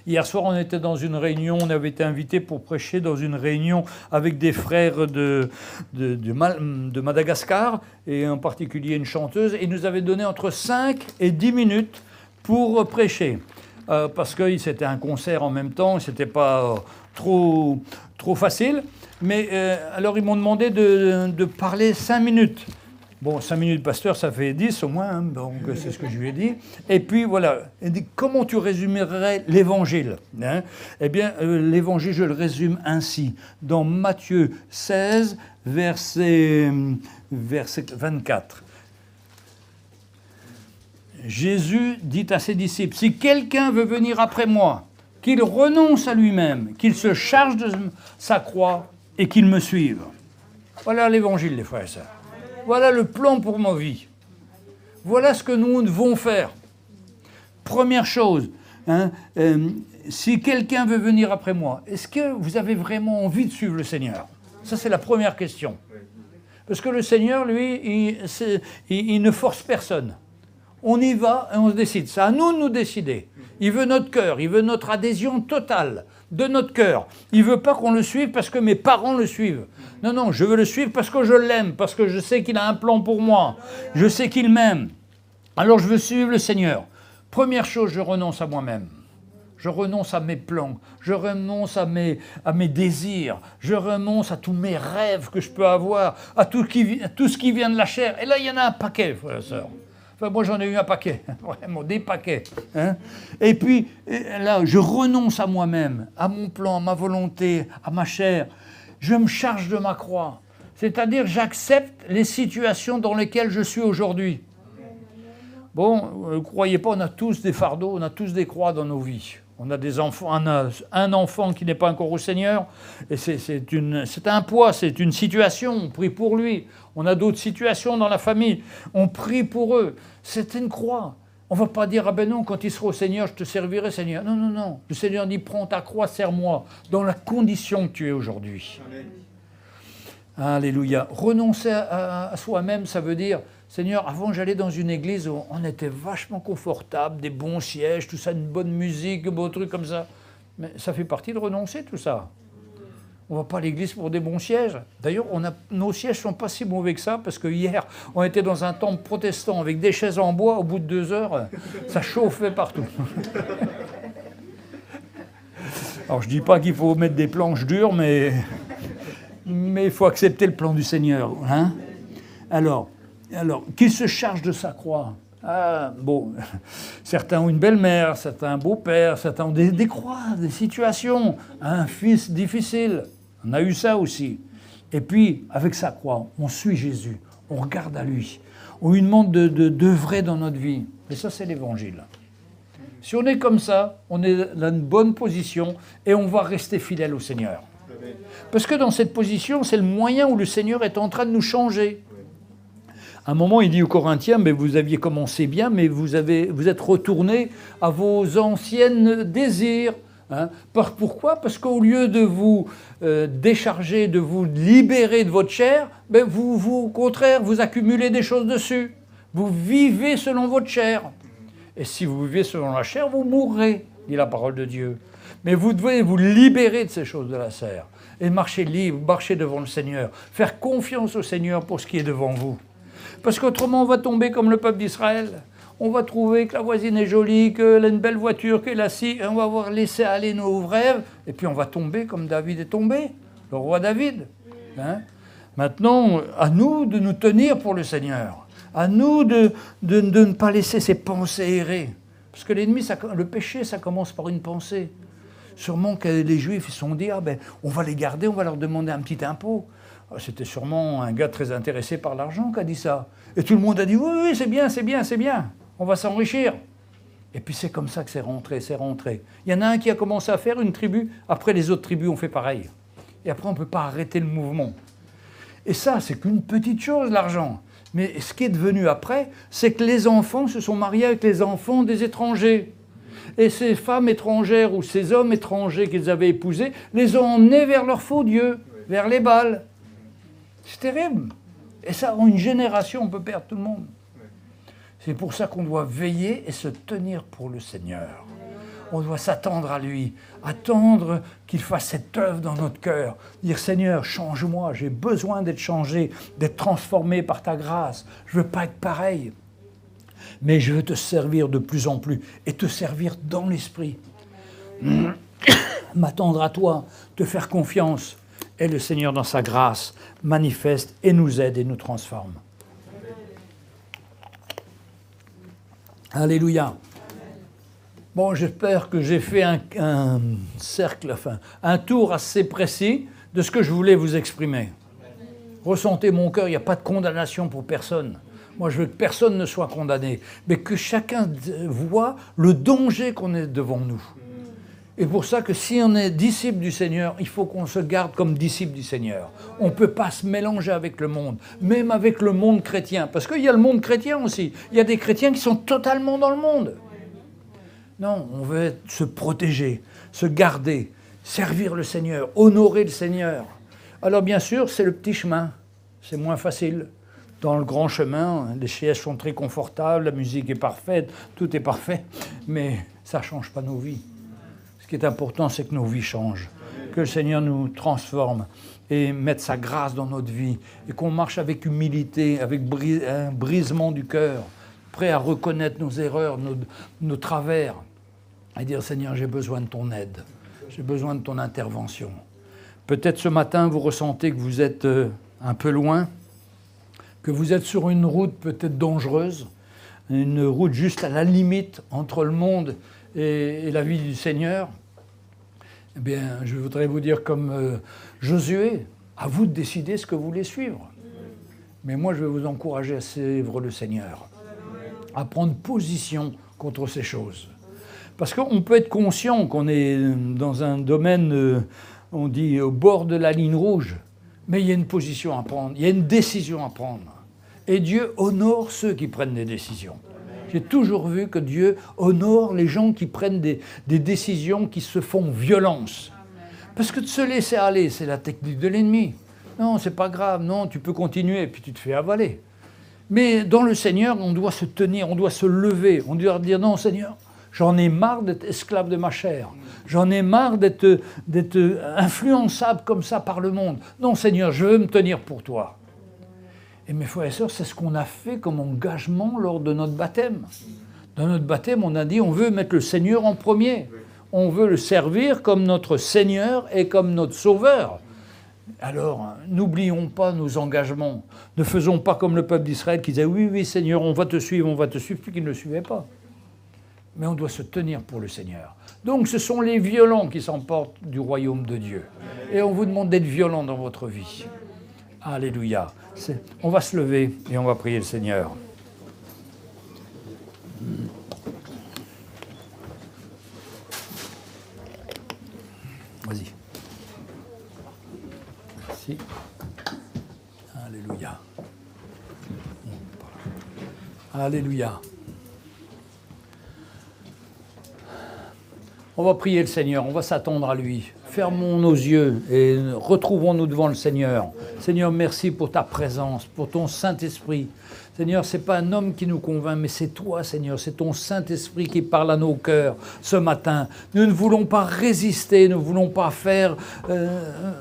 Speaker 1: Hier soir, on était dans une réunion, on avait été invité pour prêcher dans une réunion avec des frères de Madagascar, et en particulier une chanteuse, et ils nous avaient donné entre 5 et 10 minutes pour prêcher. Parce que c'était un concert en même temps, c'était pas trop facile. Mais alors ils m'ont demandé de parler 5 minutes. Bon, 5 minutes, pasteur, ça fait 10 au moins, hein, donc c'est ce que je lui ai dit. Et puis voilà, il dit, comment tu résumerais l'évangile, hein? Eh bien, l'évangile, je le résume ainsi. Dans Matthieu 16, verset 24. Jésus dit à ses disciples, si quelqu'un veut venir après moi, qu'il renonce à lui-même, qu'il se charge de sa croix et qu'il me suive. Voilà l'évangile, les frères et sœurs. Voilà le plan pour ma vie. Voilà ce que nous devons faire. Première chose, si quelqu'un veut venir après moi, est-ce que vous avez vraiment envie de suivre le Seigneur? Ça, c'est la première question. Parce que le Seigneur, lui, il ne force personne. On y va et on se décide. C'est à nous de nous décider. Il veut notre cœur, il veut notre adhésion totale de notre cœur. Il ne veut pas qu'on le suive parce que mes parents le suivent. Non, non, je veux le suivre parce que je l'aime, parce que je sais qu'il a un plan pour moi. Je sais qu'il m'aime. Alors je veux suivre le Seigneur. Première chose, je renonce à moi-même. Je renonce à mes plans, je renonce à mes désirs, je renonce à tous mes rêves que je peux avoir, à tout ce qui vient de la chair. Et là, il y en a un paquet, frères et sœurs. Enfin, moi, j'en ai eu un paquet, vraiment, des paquets. Hein. Et puis, là, je renonce à moi-même, à mon plan, à ma volonté, à ma chair. Je me charge de ma croix. C'est-à-dire, j'accepte les situations dans lesquelles je suis aujourd'hui. Bon, ne croyez pas, on a tous des fardeaux, on a tous des croix dans nos vies. On a des enfants, on a un enfant qui n'est pas encore au Seigneur, et c'est un poids, c'est une situation, on prie pour lui. On a d'autres situations dans la famille, on prie pour eux. C'est une croix. On ne va pas dire, ah ben non, quand il sera au Seigneur, je te servirai, Seigneur. Non, non, non. Le Seigneur dit, prends ta croix, sers-moi, dans la condition que tu es aujourd'hui. Amen. Alléluia. Renoncer à soi-même, ça veut dire, Seigneur, avant j'allais dans une église où on était vachement confortable, des bons sièges, tout ça, une bonne musique, un beau truc comme ça. Mais ça fait partie de renoncer, tout ça. On ne va pas à l'église pour des bons sièges. D'ailleurs, nos sièges ne sont pas si mauvais que ça, parce que hier, on était dans un temple protestant avec des chaises en bois. Au bout de 2 heures, ça chauffait partout. Alors, je ne dis pas qu'il faut mettre des planches dures, mais il faut accepter le plan du Seigneur. Hein. Alors, qu'il se charge de sa croix. Ah, bon, certains ont une belle-mère, certains un beau-père, certains ont des croix, des situations, un fils difficile. On a eu ça aussi. Et puis, avec sa croix, on suit Jésus, on regarde à lui, on lui demande d'œuvrer dans notre vie. Et ça, c'est l'Évangile. Si on est comme ça, on est dans une bonne position et on va rester fidèle au Seigneur. Parce que dans cette position, c'est le moyen où le Seigneur est en train de nous changer. À un moment, il dit aux Corinthiens, mais vous aviez commencé bien, mais vous êtes retournés à vos anciennes désirs. Hein. Pourquoi ? Parce qu'au lieu de vous décharger, de vous libérer de votre chair, ben au contraire, vous accumulez des choses dessus. Vous vivez selon votre chair. Et si vous vivez selon la chair, vous mourrez, dit la parole de Dieu. Mais vous devez vous libérer de ces choses de la chair et marcher libre, marcher devant le Seigneur, faire confiance au Seigneur pour ce qui est devant vous. Parce qu'autrement, on va tomber comme le peuple d'Israël. On va trouver que la voisine est jolie, qu'elle a une belle voiture, qu'elle a ci, on va avoir laissé aller nos rêves, et puis on va tomber comme David est tombé, le roi David. Hein. Maintenant, à nous de nous tenir pour le Seigneur. À nous de ne pas laisser ces pensées errer. Parce que l'ennemi, le péché, ça commence par une pensée. Sûrement que les Juifs ils se sont dit, on va les garder, on va leur demander un petit impôt. C'était sûrement un gars très intéressé par l'argent qui a dit ça. Et tout le monde a dit, oui, c'est bien, c'est bien, c'est bien. On va s'enrichir. Et puis c'est comme ça que c'est rentré, c'est rentré. Il y en a un qui a commencé à faire une tribu, après les autres tribus ont fait pareil. Et après on ne peut pas arrêter le mouvement. Et ça, c'est qu'une petite chose, l'argent. Mais ce qui est devenu après, c'est que les enfants se sont mariés avec les enfants des étrangers. Et ces femmes étrangères ou ces hommes étrangers qu'ils avaient épousés les ont emmenés vers leur faux Dieu, vers les Baals. C'est terrible. Et ça, en une génération, on peut perdre tout le monde. C'est pour ça qu'on doit veiller et se tenir pour le Seigneur. On doit s'attendre à lui, attendre qu'il fasse cette œuvre dans notre cœur. Dire, Seigneur, change-moi, j'ai besoin d'être changé, d'être transformé par ta grâce. Je ne veux pas être pareil, mais je veux te servir de plus en plus et te servir dans l'esprit. M'attendre à toi, te faire confiance. Et le Seigneur, dans sa grâce, manifeste et nous aide et nous transforme. Alléluia. Bon, j'espère que j'ai fait un cercle, un tour assez précis de ce que je voulais vous exprimer. Ressentez mon cœur, il n'y a pas de condamnation pour personne. Moi, je veux que personne ne soit condamné, mais que chacun voit le danger qu'on est devant nous. Et pour ça que si on est disciple du Seigneur, il faut qu'on se garde comme disciple du Seigneur. On ne peut pas se mélanger avec le monde, même avec le monde chrétien. Parce qu'il y a le monde chrétien aussi. Il y a des chrétiens qui sont totalement dans le monde. Non, on veut se protéger, se garder, servir le Seigneur, honorer le Seigneur. Alors bien sûr, c'est le petit chemin. C'est moins facile. Dans le grand chemin, les sièges sont très confortables, la musique est parfaite, tout est parfait, mais ça ne change pas nos vies. Ce qui est important, c'est que nos vies changent, que le Seigneur nous transforme et mette sa grâce dans notre vie et qu'on marche avec humilité, avec un brisement du cœur, prêt à reconnaître nos erreurs, nos travers et dire « Seigneur, j'ai besoin de ton aide, j'ai besoin de ton intervention ». Peut-être ce matin, vous ressentez que vous êtes un peu loin, que vous êtes sur une route peut-être dangereuse, une route juste à la limite entre le monde et la vie du Seigneur. Eh bien, je voudrais vous dire comme Josué, à vous de décider ce que vous voulez suivre. Mais moi, je vais vous encourager à suivre le Seigneur, à prendre position contre ces choses. Parce qu'on peut être conscient qu'on est dans un domaine, on dit, au bord de la ligne rouge, mais il y a une position à prendre, il y a une décision à prendre. Et Dieu honore ceux qui prennent des décisions. J'ai toujours vu que Dieu honore les gens qui prennent des décisions qui se font violence. Parce que de se laisser aller, c'est la technique de l'ennemi. Non, c'est pas grave, non, tu peux continuer, et puis tu te fais avaler. Mais dans le Seigneur, on doit se tenir, on doit se lever, on doit dire non, Seigneur, j'en ai marre d'être esclave de ma chair. J'en ai marre d'être influençable comme ça par le monde. Non, Seigneur, je veux me tenir pour toi. Et mes frères et sœurs, c'est ce qu'on a fait comme engagement lors de notre baptême. Dans notre baptême, on a dit on veut mettre le Seigneur en premier. On veut le servir comme notre Seigneur et comme notre Sauveur. Alors, n'oublions pas nos engagements. Ne faisons pas comme le peuple d'Israël qui disait oui, oui, Seigneur, on va te suivre, puis qui ne le suivait pas. Mais on doit se tenir pour le Seigneur. Donc, ce sont les violents qui s'emportent du royaume de Dieu. Et on vous demande d'être violent dans votre vie. Alléluia. On va se lever et on va prier le Seigneur. Vas-y. Merci. Alléluia. Alléluia. On va prier le Seigneur, on va s'attendre à lui. Fermons nos yeux et retrouvons-nous devant le Seigneur. Seigneur, merci pour ta présence, pour ton Saint-Esprit. Seigneur, ce n'est pas un homme qui nous convainc, mais c'est toi, Seigneur, c'est ton Saint-Esprit qui parle à nos cœurs ce matin. Nous ne voulons pas résister, nous ne voulons pas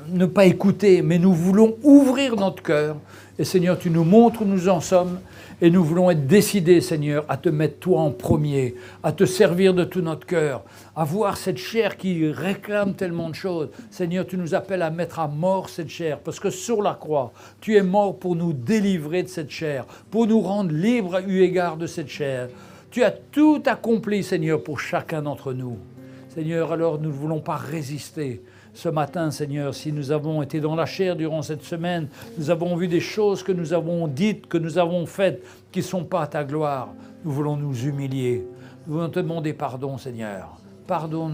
Speaker 1: ne pas écouter, mais nous voulons ouvrir notre cœur. Et Seigneur, tu nous montres où nous en sommes. Et nous voulons être décidés, Seigneur, à te mettre toi en premier, à te servir de tout notre cœur, à voir cette chair qui réclame tellement de choses. Seigneur, tu nous appelles à mettre à mort cette chair, parce que sur la croix, tu es mort pour nous délivrer de cette chair, pour nous rendre libres eu égard de cette chair. Tu as tout accompli, Seigneur, pour chacun d'entre nous. Seigneur, alors nous ne voulons pas résister. Ce matin, Seigneur, si nous avons été dans la chair durant cette semaine, nous avons vu des choses que nous avons dites, que nous avons faites, qui ne sont pas à ta gloire. Nous voulons nous humilier. Nous voulons te demander pardon, Seigneur. Pardon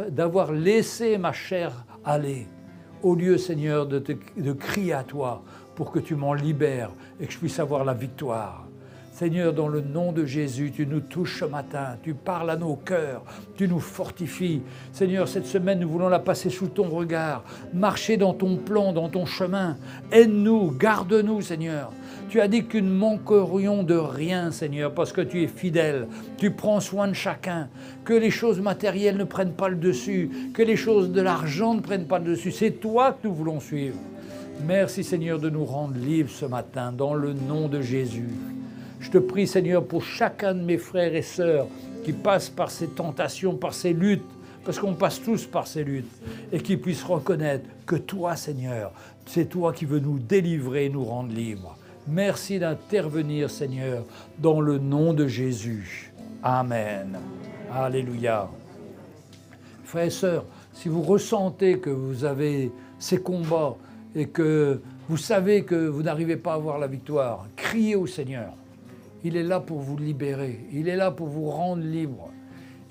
Speaker 1: d'avoir laissé ma chair aller. Au lieu, Seigneur, de crier à toi pour que tu m'en libères et que je puisse avoir la victoire. Seigneur, dans le nom de Jésus, tu nous touches ce matin, tu parles à nos cœurs, tu nous fortifies. Seigneur, cette semaine, nous voulons la passer sous ton regard, marcher dans ton plan, dans ton chemin. Aide-nous, garde-nous, Seigneur. Tu as dit que nous ne manquerions de rien, Seigneur, parce que tu es fidèle, tu prends soin de chacun, que les choses matérielles ne prennent pas le dessus, que les choses de l'argent ne prennent pas le dessus. C'est toi que nous voulons suivre. Merci, Seigneur, de nous rendre libres ce matin, dans le nom de Jésus. Je te prie, Seigneur, pour chacun de mes frères et sœurs qui passent par ces tentations, par ces luttes, parce qu'on passe tous par ces luttes, et qui puissent reconnaître que toi, Seigneur, c'est toi qui veux nous délivrer et nous rendre libres. Merci d'intervenir, Seigneur, dans le nom de Jésus. Amen. Alléluia. Frères et sœurs, si vous ressentez que vous avez ces combats et que vous savez que vous n'arrivez pas à avoir la victoire, criez au Seigneur. Il est là pour vous libérer. Il est là pour vous rendre libre.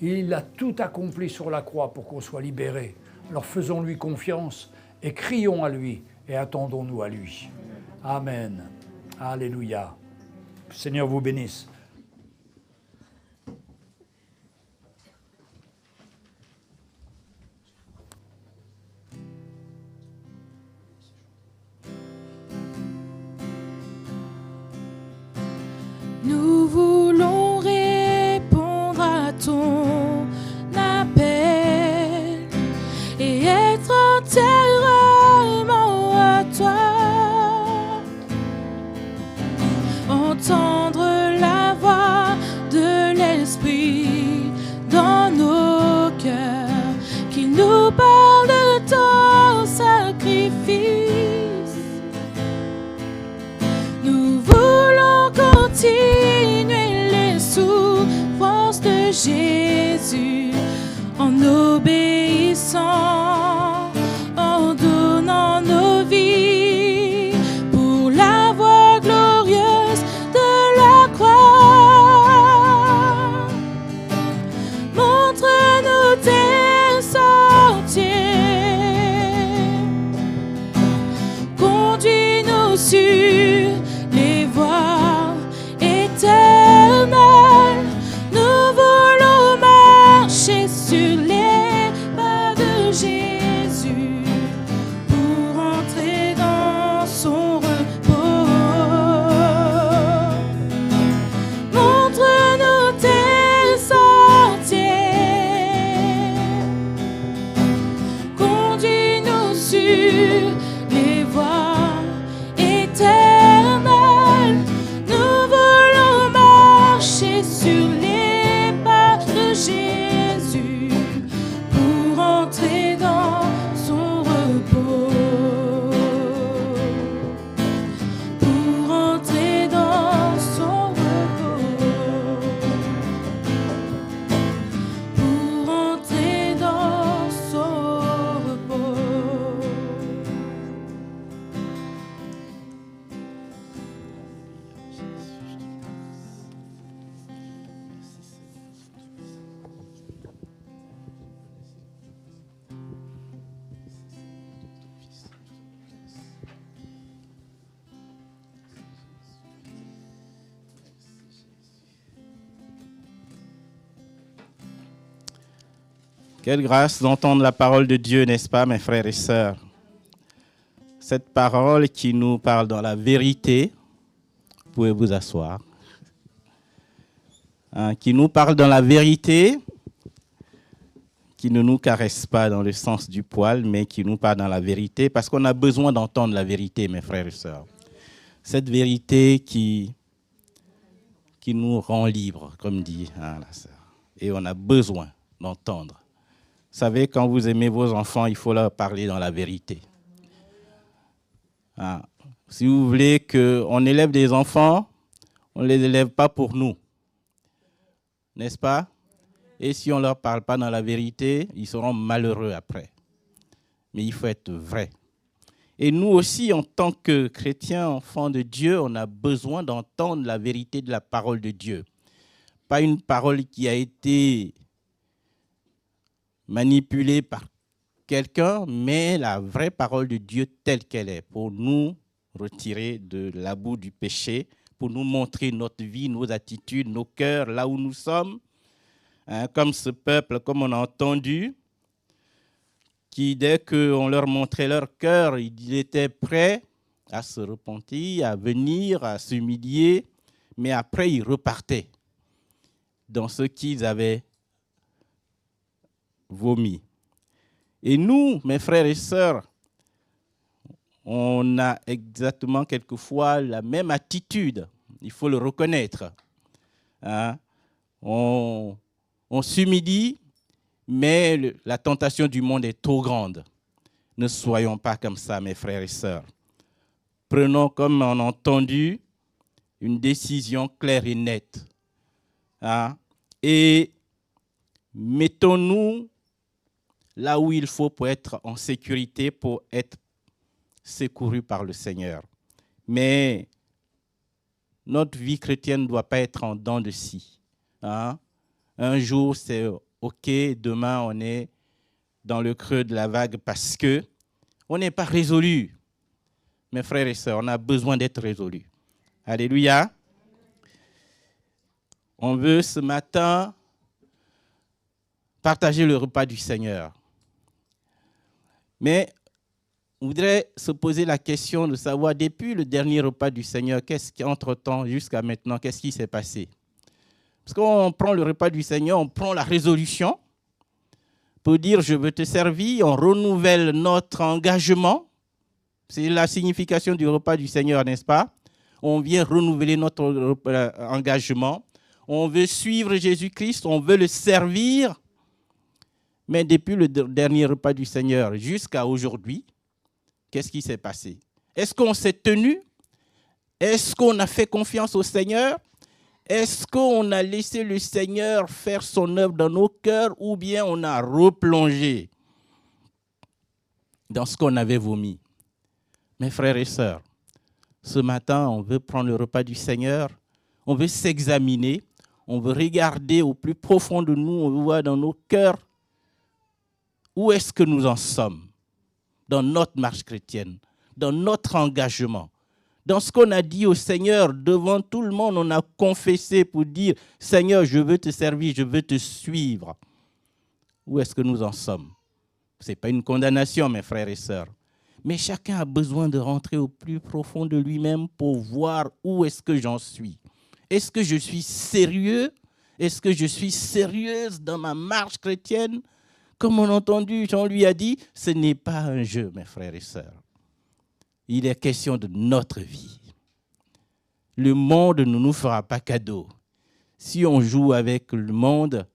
Speaker 1: Il a tout accompli sur la croix pour qu'on soit libérés. Alors faisons-lui confiance et crions à lui et attendons-nous à lui. Amen. Alléluia. Seigneur vous bénisse.
Speaker 2: Nous voulons répondre à ton appel et être entièrement à toi. Entendre la voix de l'Esprit dans nos cœurs qui nous parle de ton sacrifice. Nous voulons continuer les souffrances de Jésus en obéissant, en donnant nos vies pour la voie glorieuse de la croix. Montre-nous tes sentiers, conduis-nous sur les voies éternelles. Nous voulons marcher sur les pas de Jésus pour entrer dans son repos. Montre-nous tes sentiers, conduis-nous sur les voies éternelles. Nous voulons marcher sur les pas de Jésus pour entrer dans son repos. Pour entrer dans son repos. Pour entrer dans son repos.
Speaker 4: Quelle grâce d'entendre la parole de Dieu, n'est-ce pas, mes frères et sœurs? Cette parole qui nous parle dans la vérité, vous pouvez vous asseoir, qui nous parle dans la vérité, qui ne nous caresse pas dans le sens du poil, mais qui nous parle dans la vérité, parce qu'on a besoin d'entendre la vérité, mes frères et sœurs. Cette vérité qui nous rend libres, comme dit la sœur. Et on a besoin d'entendre. Vous savez, quand vous aimez vos enfants, il faut leur parler dans la vérité. Si vous voulez qu'on élève des enfants, on ne les élève pas pour nous. N'est-ce pas? Et si on ne leur parle pas dans la vérité, ils seront malheureux après. Mais il faut être vrai. Et nous aussi, en tant que chrétiens, enfants de Dieu, on a besoin d'entendre la vérité de la parole de Dieu. Pas une parole qui a été manipulée par quelqu'un, mais la vraie parole de Dieu telle qu'elle est, pour nous retirer de la boue du péché, pour nous montrer notre vie, nos attitudes, nos cœurs, là où nous sommes. Comme ce peuple, comme on a entendu, qui dès qu'on leur montrait leur cœur, ils étaient prêts à se repentir, à venir, à s'humilier, mais après ils repartaient dans ce qu'ils avaient vomi. Et nous, mes frères et sœurs, on a exactement quelquefois la même attitude, il faut le reconnaître. On s'humilie, mais la tentation du monde est trop grande. Ne soyons pas comme ça, mes frères et sœurs. Prenons, comme on a entendu, une décision claire et nette. Et mettons-nous là où il faut pour être en sécurité, pour être secourus par le Seigneur. Mais notre vie chrétienne ne doit pas être en dents de scie. Un jour, c'est ok, demain on est dans le creux de la vague parce que on n'est pas résolu. Mes frères et sœurs, on a besoin d'être résolus. Alléluia. On veut ce matin partager le repas du Seigneur. Mais on voudrait se poser la question de savoir, depuis le dernier repas du Seigneur, qu'est-ce qui, entre-temps, jusqu'à maintenant, qu'est-ce qui s'est passé? Parce qu'on prend le repas du Seigneur, on prend la résolution pour dire « je veux te servir », on renouvelle notre engagement. C'est la signification du repas du Seigneur, n'est-ce pas? On vient renouveler notre engagement. On veut suivre Jésus-Christ, on veut le servir. Mais depuis le dernier repas du Seigneur jusqu'à aujourd'hui, qu'est-ce qui s'est passé? Est-ce qu'on s'est tenu? Est-ce qu'on a fait confiance au Seigneur? Est-ce qu'on a laissé le Seigneur faire son œuvre dans nos cœurs ou bien on a replongé dans ce qu'on avait vomi? Mes frères et sœurs, ce matin, on veut prendre le repas du Seigneur, on veut s'examiner, on veut regarder au plus profond de nous, on veut voir dans nos cœurs où est-ce que nous en sommes dans notre marche chrétienne, dans notre engagement, dans ce qu'on a dit au Seigneur devant tout le monde. On a confessé pour dire « Seigneur, je veux te servir, je veux te suivre ». Où est-ce que nous en sommes? Ce n'est pas une condamnation, mes frères et sœurs. Mais chacun a besoin de rentrer au plus profond de lui-même pour voir où est-ce que j'en suis. Est-ce que je suis sérieux? Est-ce que je suis sérieuse dans ma marche chrétienne? Comme on a entendu, Jean lui a dit, ce n'est pas un jeu, mes frères et sœurs. Il est question de notre vie. Le monde ne nous fera pas cadeau. Si on joue avec le monde,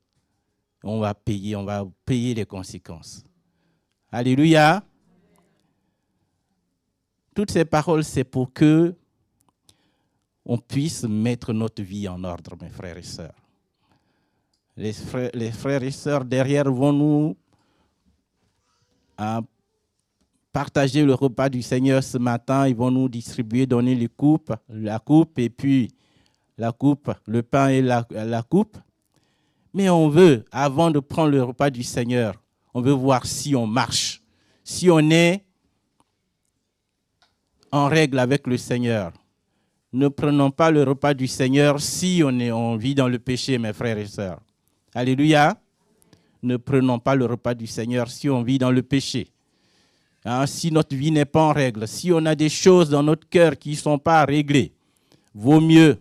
Speaker 4: on va payer les conséquences. Alléluia. Toutes ces paroles, c'est pour que on puisse mettre notre vie en ordre, mes frères et sœurs. Les frères et sœurs derrière vont nous partager le repas du Seigneur ce matin. Ils vont nous distribuer, donner la coupe et puis la coupe, le pain et la coupe. Mais on veut, avant de prendre le repas du Seigneur, on veut voir si on marche, si on est en règle avec le Seigneur. Ne prenons pas le repas du Seigneur si on vit dans le péché, mes frères et sœurs. Alléluia. Ne prenons pas le repas du Seigneur si on vit dans le péché. Si notre vie n'est pas en règle, si on a des choses dans notre cœur qui ne sont pas réglées, vaut mieux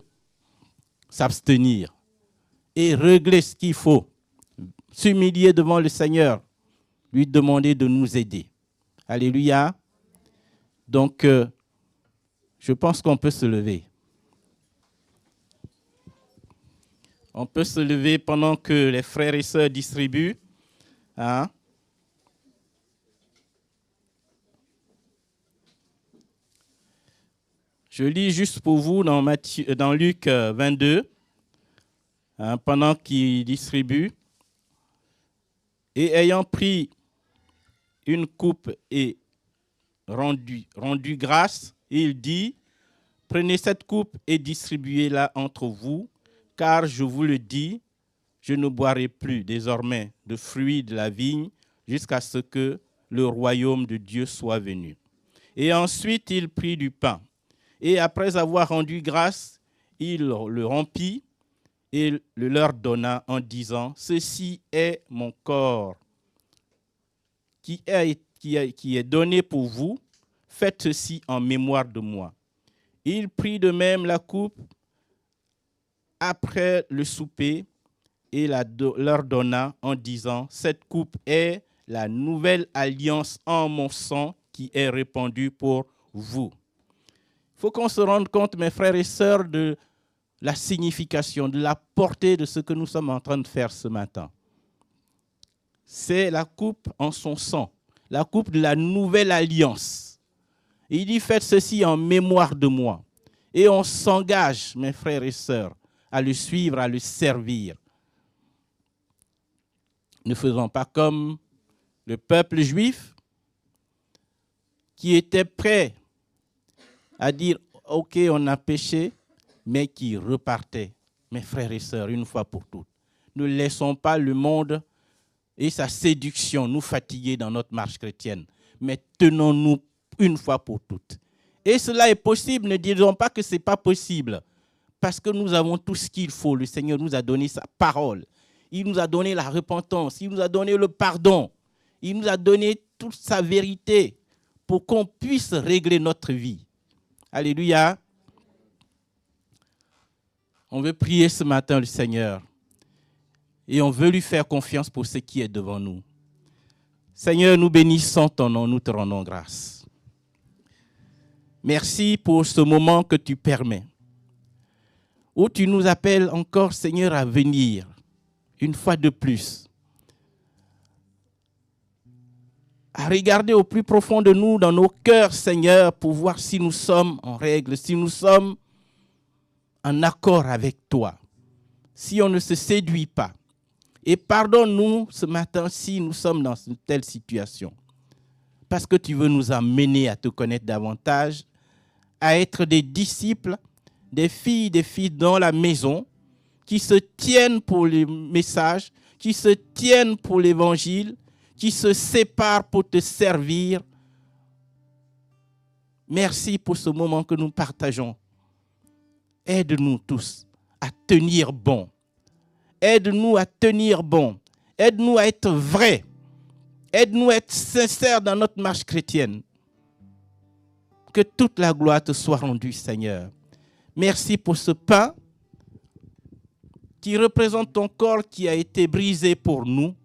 Speaker 4: s'abstenir et régler ce qu'il faut. S'humilier devant le Seigneur, lui demander de nous aider. Alléluia. Donc, je pense qu'on peut se lever. On peut se lever pendant que les frères et sœurs distribuent. Je lis juste pour vous dans Luc 22, pendant qu'ils distribuent. Et ayant pris une coupe et rendu grâce, il dit, « Prenez cette coupe et distribuez-la entre vous, car je vous le dis, je ne boirai plus désormais de fruits de la vigne jusqu'à ce que le royaume de Dieu soit venu. » Et ensuite, il prit du pain. Et après avoir rendu grâce, il le rompit et le leur donna en disant, « Ceci est mon corps qui est donné pour vous. Faites ceci en mémoire de moi. » Il prit de même la coupe après le souper et leur donna en disant, « Cette coupe est la nouvelle alliance en mon sang qui est répandue pour vous. » Il faut qu'on se rende compte, mes frères et sœurs, de la signification, de la portée de ce que nous sommes en train de faire ce matin. C'est la coupe en son sang, la coupe de la nouvelle alliance. Et il dit, faites ceci en mémoire de moi. Et on s'engage, mes frères et sœurs, à le suivre, à le servir. Ne faisons pas comme le peuple juif qui était prêt à dire, ok, on a péché, mais qui repartait. Mes frères et sœurs, une fois pour toutes, ne laissons pas le monde et sa séduction nous fatiguer dans notre marche chrétienne. Mais tenons-nous une fois pour toutes. Et cela est possible, ne disons pas que ce n'est pas possible. Parce que nous avons tout ce qu'il faut. Le Seigneur nous a donné sa parole. Il nous a donné la repentance. Il nous a donné le pardon. Il nous a donné toute sa vérité pour qu'on puisse régler notre vie. Alléluia. On veut prier ce matin le Seigneur. Et on veut lui faire confiance pour ce qui est devant nous. Seigneur, nous bénissons ton nom, nous te rendons grâce. Merci pour ce moment que tu permets, où tu nous appelles encore, Seigneur, à venir, une fois de plus, à regarder au plus profond de nous, dans nos cœurs, Seigneur, pour voir si nous sommes en règle, si nous sommes en accord avec toi, si on ne se séduit pas. Et pardonne-nous ce matin si nous sommes dans une telle situation. Parce que tu veux nous amener à te connaître davantage, à être des disciples, des filles dans la maison, qui se tiennent pour les messages, qui se tiennent pour l'évangile, qui se séparent pour te servir. Merci pour ce moment que nous partageons. Aide-nous tous à tenir bon. Aide-nous à tenir bon. Aide-nous à être vrais. Aide-nous à être sincères dans notre marche chrétienne. Que toute la gloire te soit rendue, Seigneur. Merci pour ce pain qui représente ton corps qui a été brisé pour nous.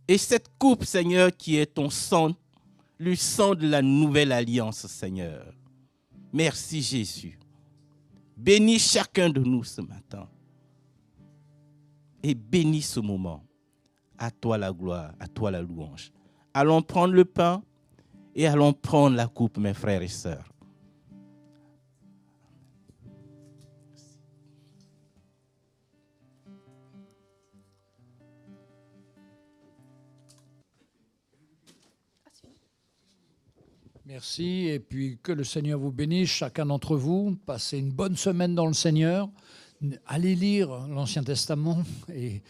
Speaker 4: Et cette coupe, Seigneur, qui est ton sang, le sang de la nouvelle alliance, Seigneur. Merci, Jésus. Bénis chacun de nous ce matin. Et bénis ce moment. À toi la gloire, à toi la louange. Allons prendre le pain et allons prendre la coupe, mes frères et sœurs.
Speaker 1: Merci, et puis que le Seigneur vous bénisse, chacun d'entre vous. Passez une bonne semaine dans le Seigneur. Allez lire l'Ancien Testament et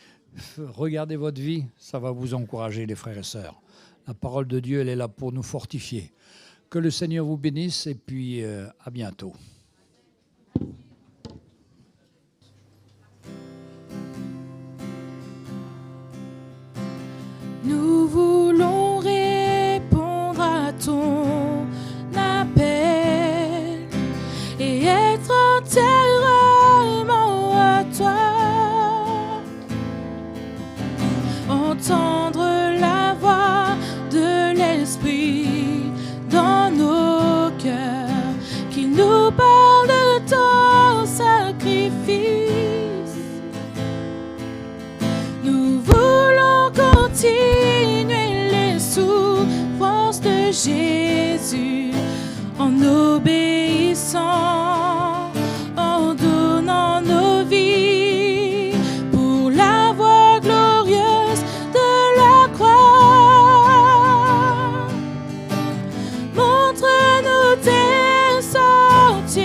Speaker 1: regardez votre vie. Ça va vous encourager, les frères et sœurs. La parole de Dieu, elle est là pour nous fortifier. Que le Seigneur vous bénisse, et puis à bientôt.
Speaker 2: Nous voulons répondre à ton appel et être entièrement à toi. Entendre la voix de l'Esprit dans nos cœurs qui nous parle de ton sacrifice. Nous voulons continuer les souffrances de Jésus en obéissant, en donnant nos vies pour la voie glorieuse de la croix. Montre-nous tes sentiers,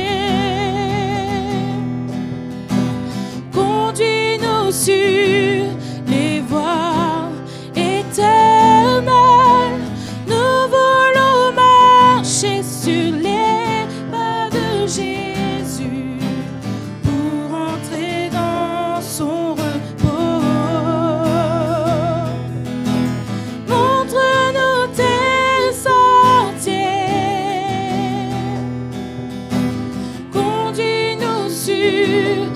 Speaker 2: conduis-nous sur les voies éternelles. Nous voulons marcher sur les pas de Jésus pour entrer dans son repos. Montre-nous tes sentiers, conduis-nous sur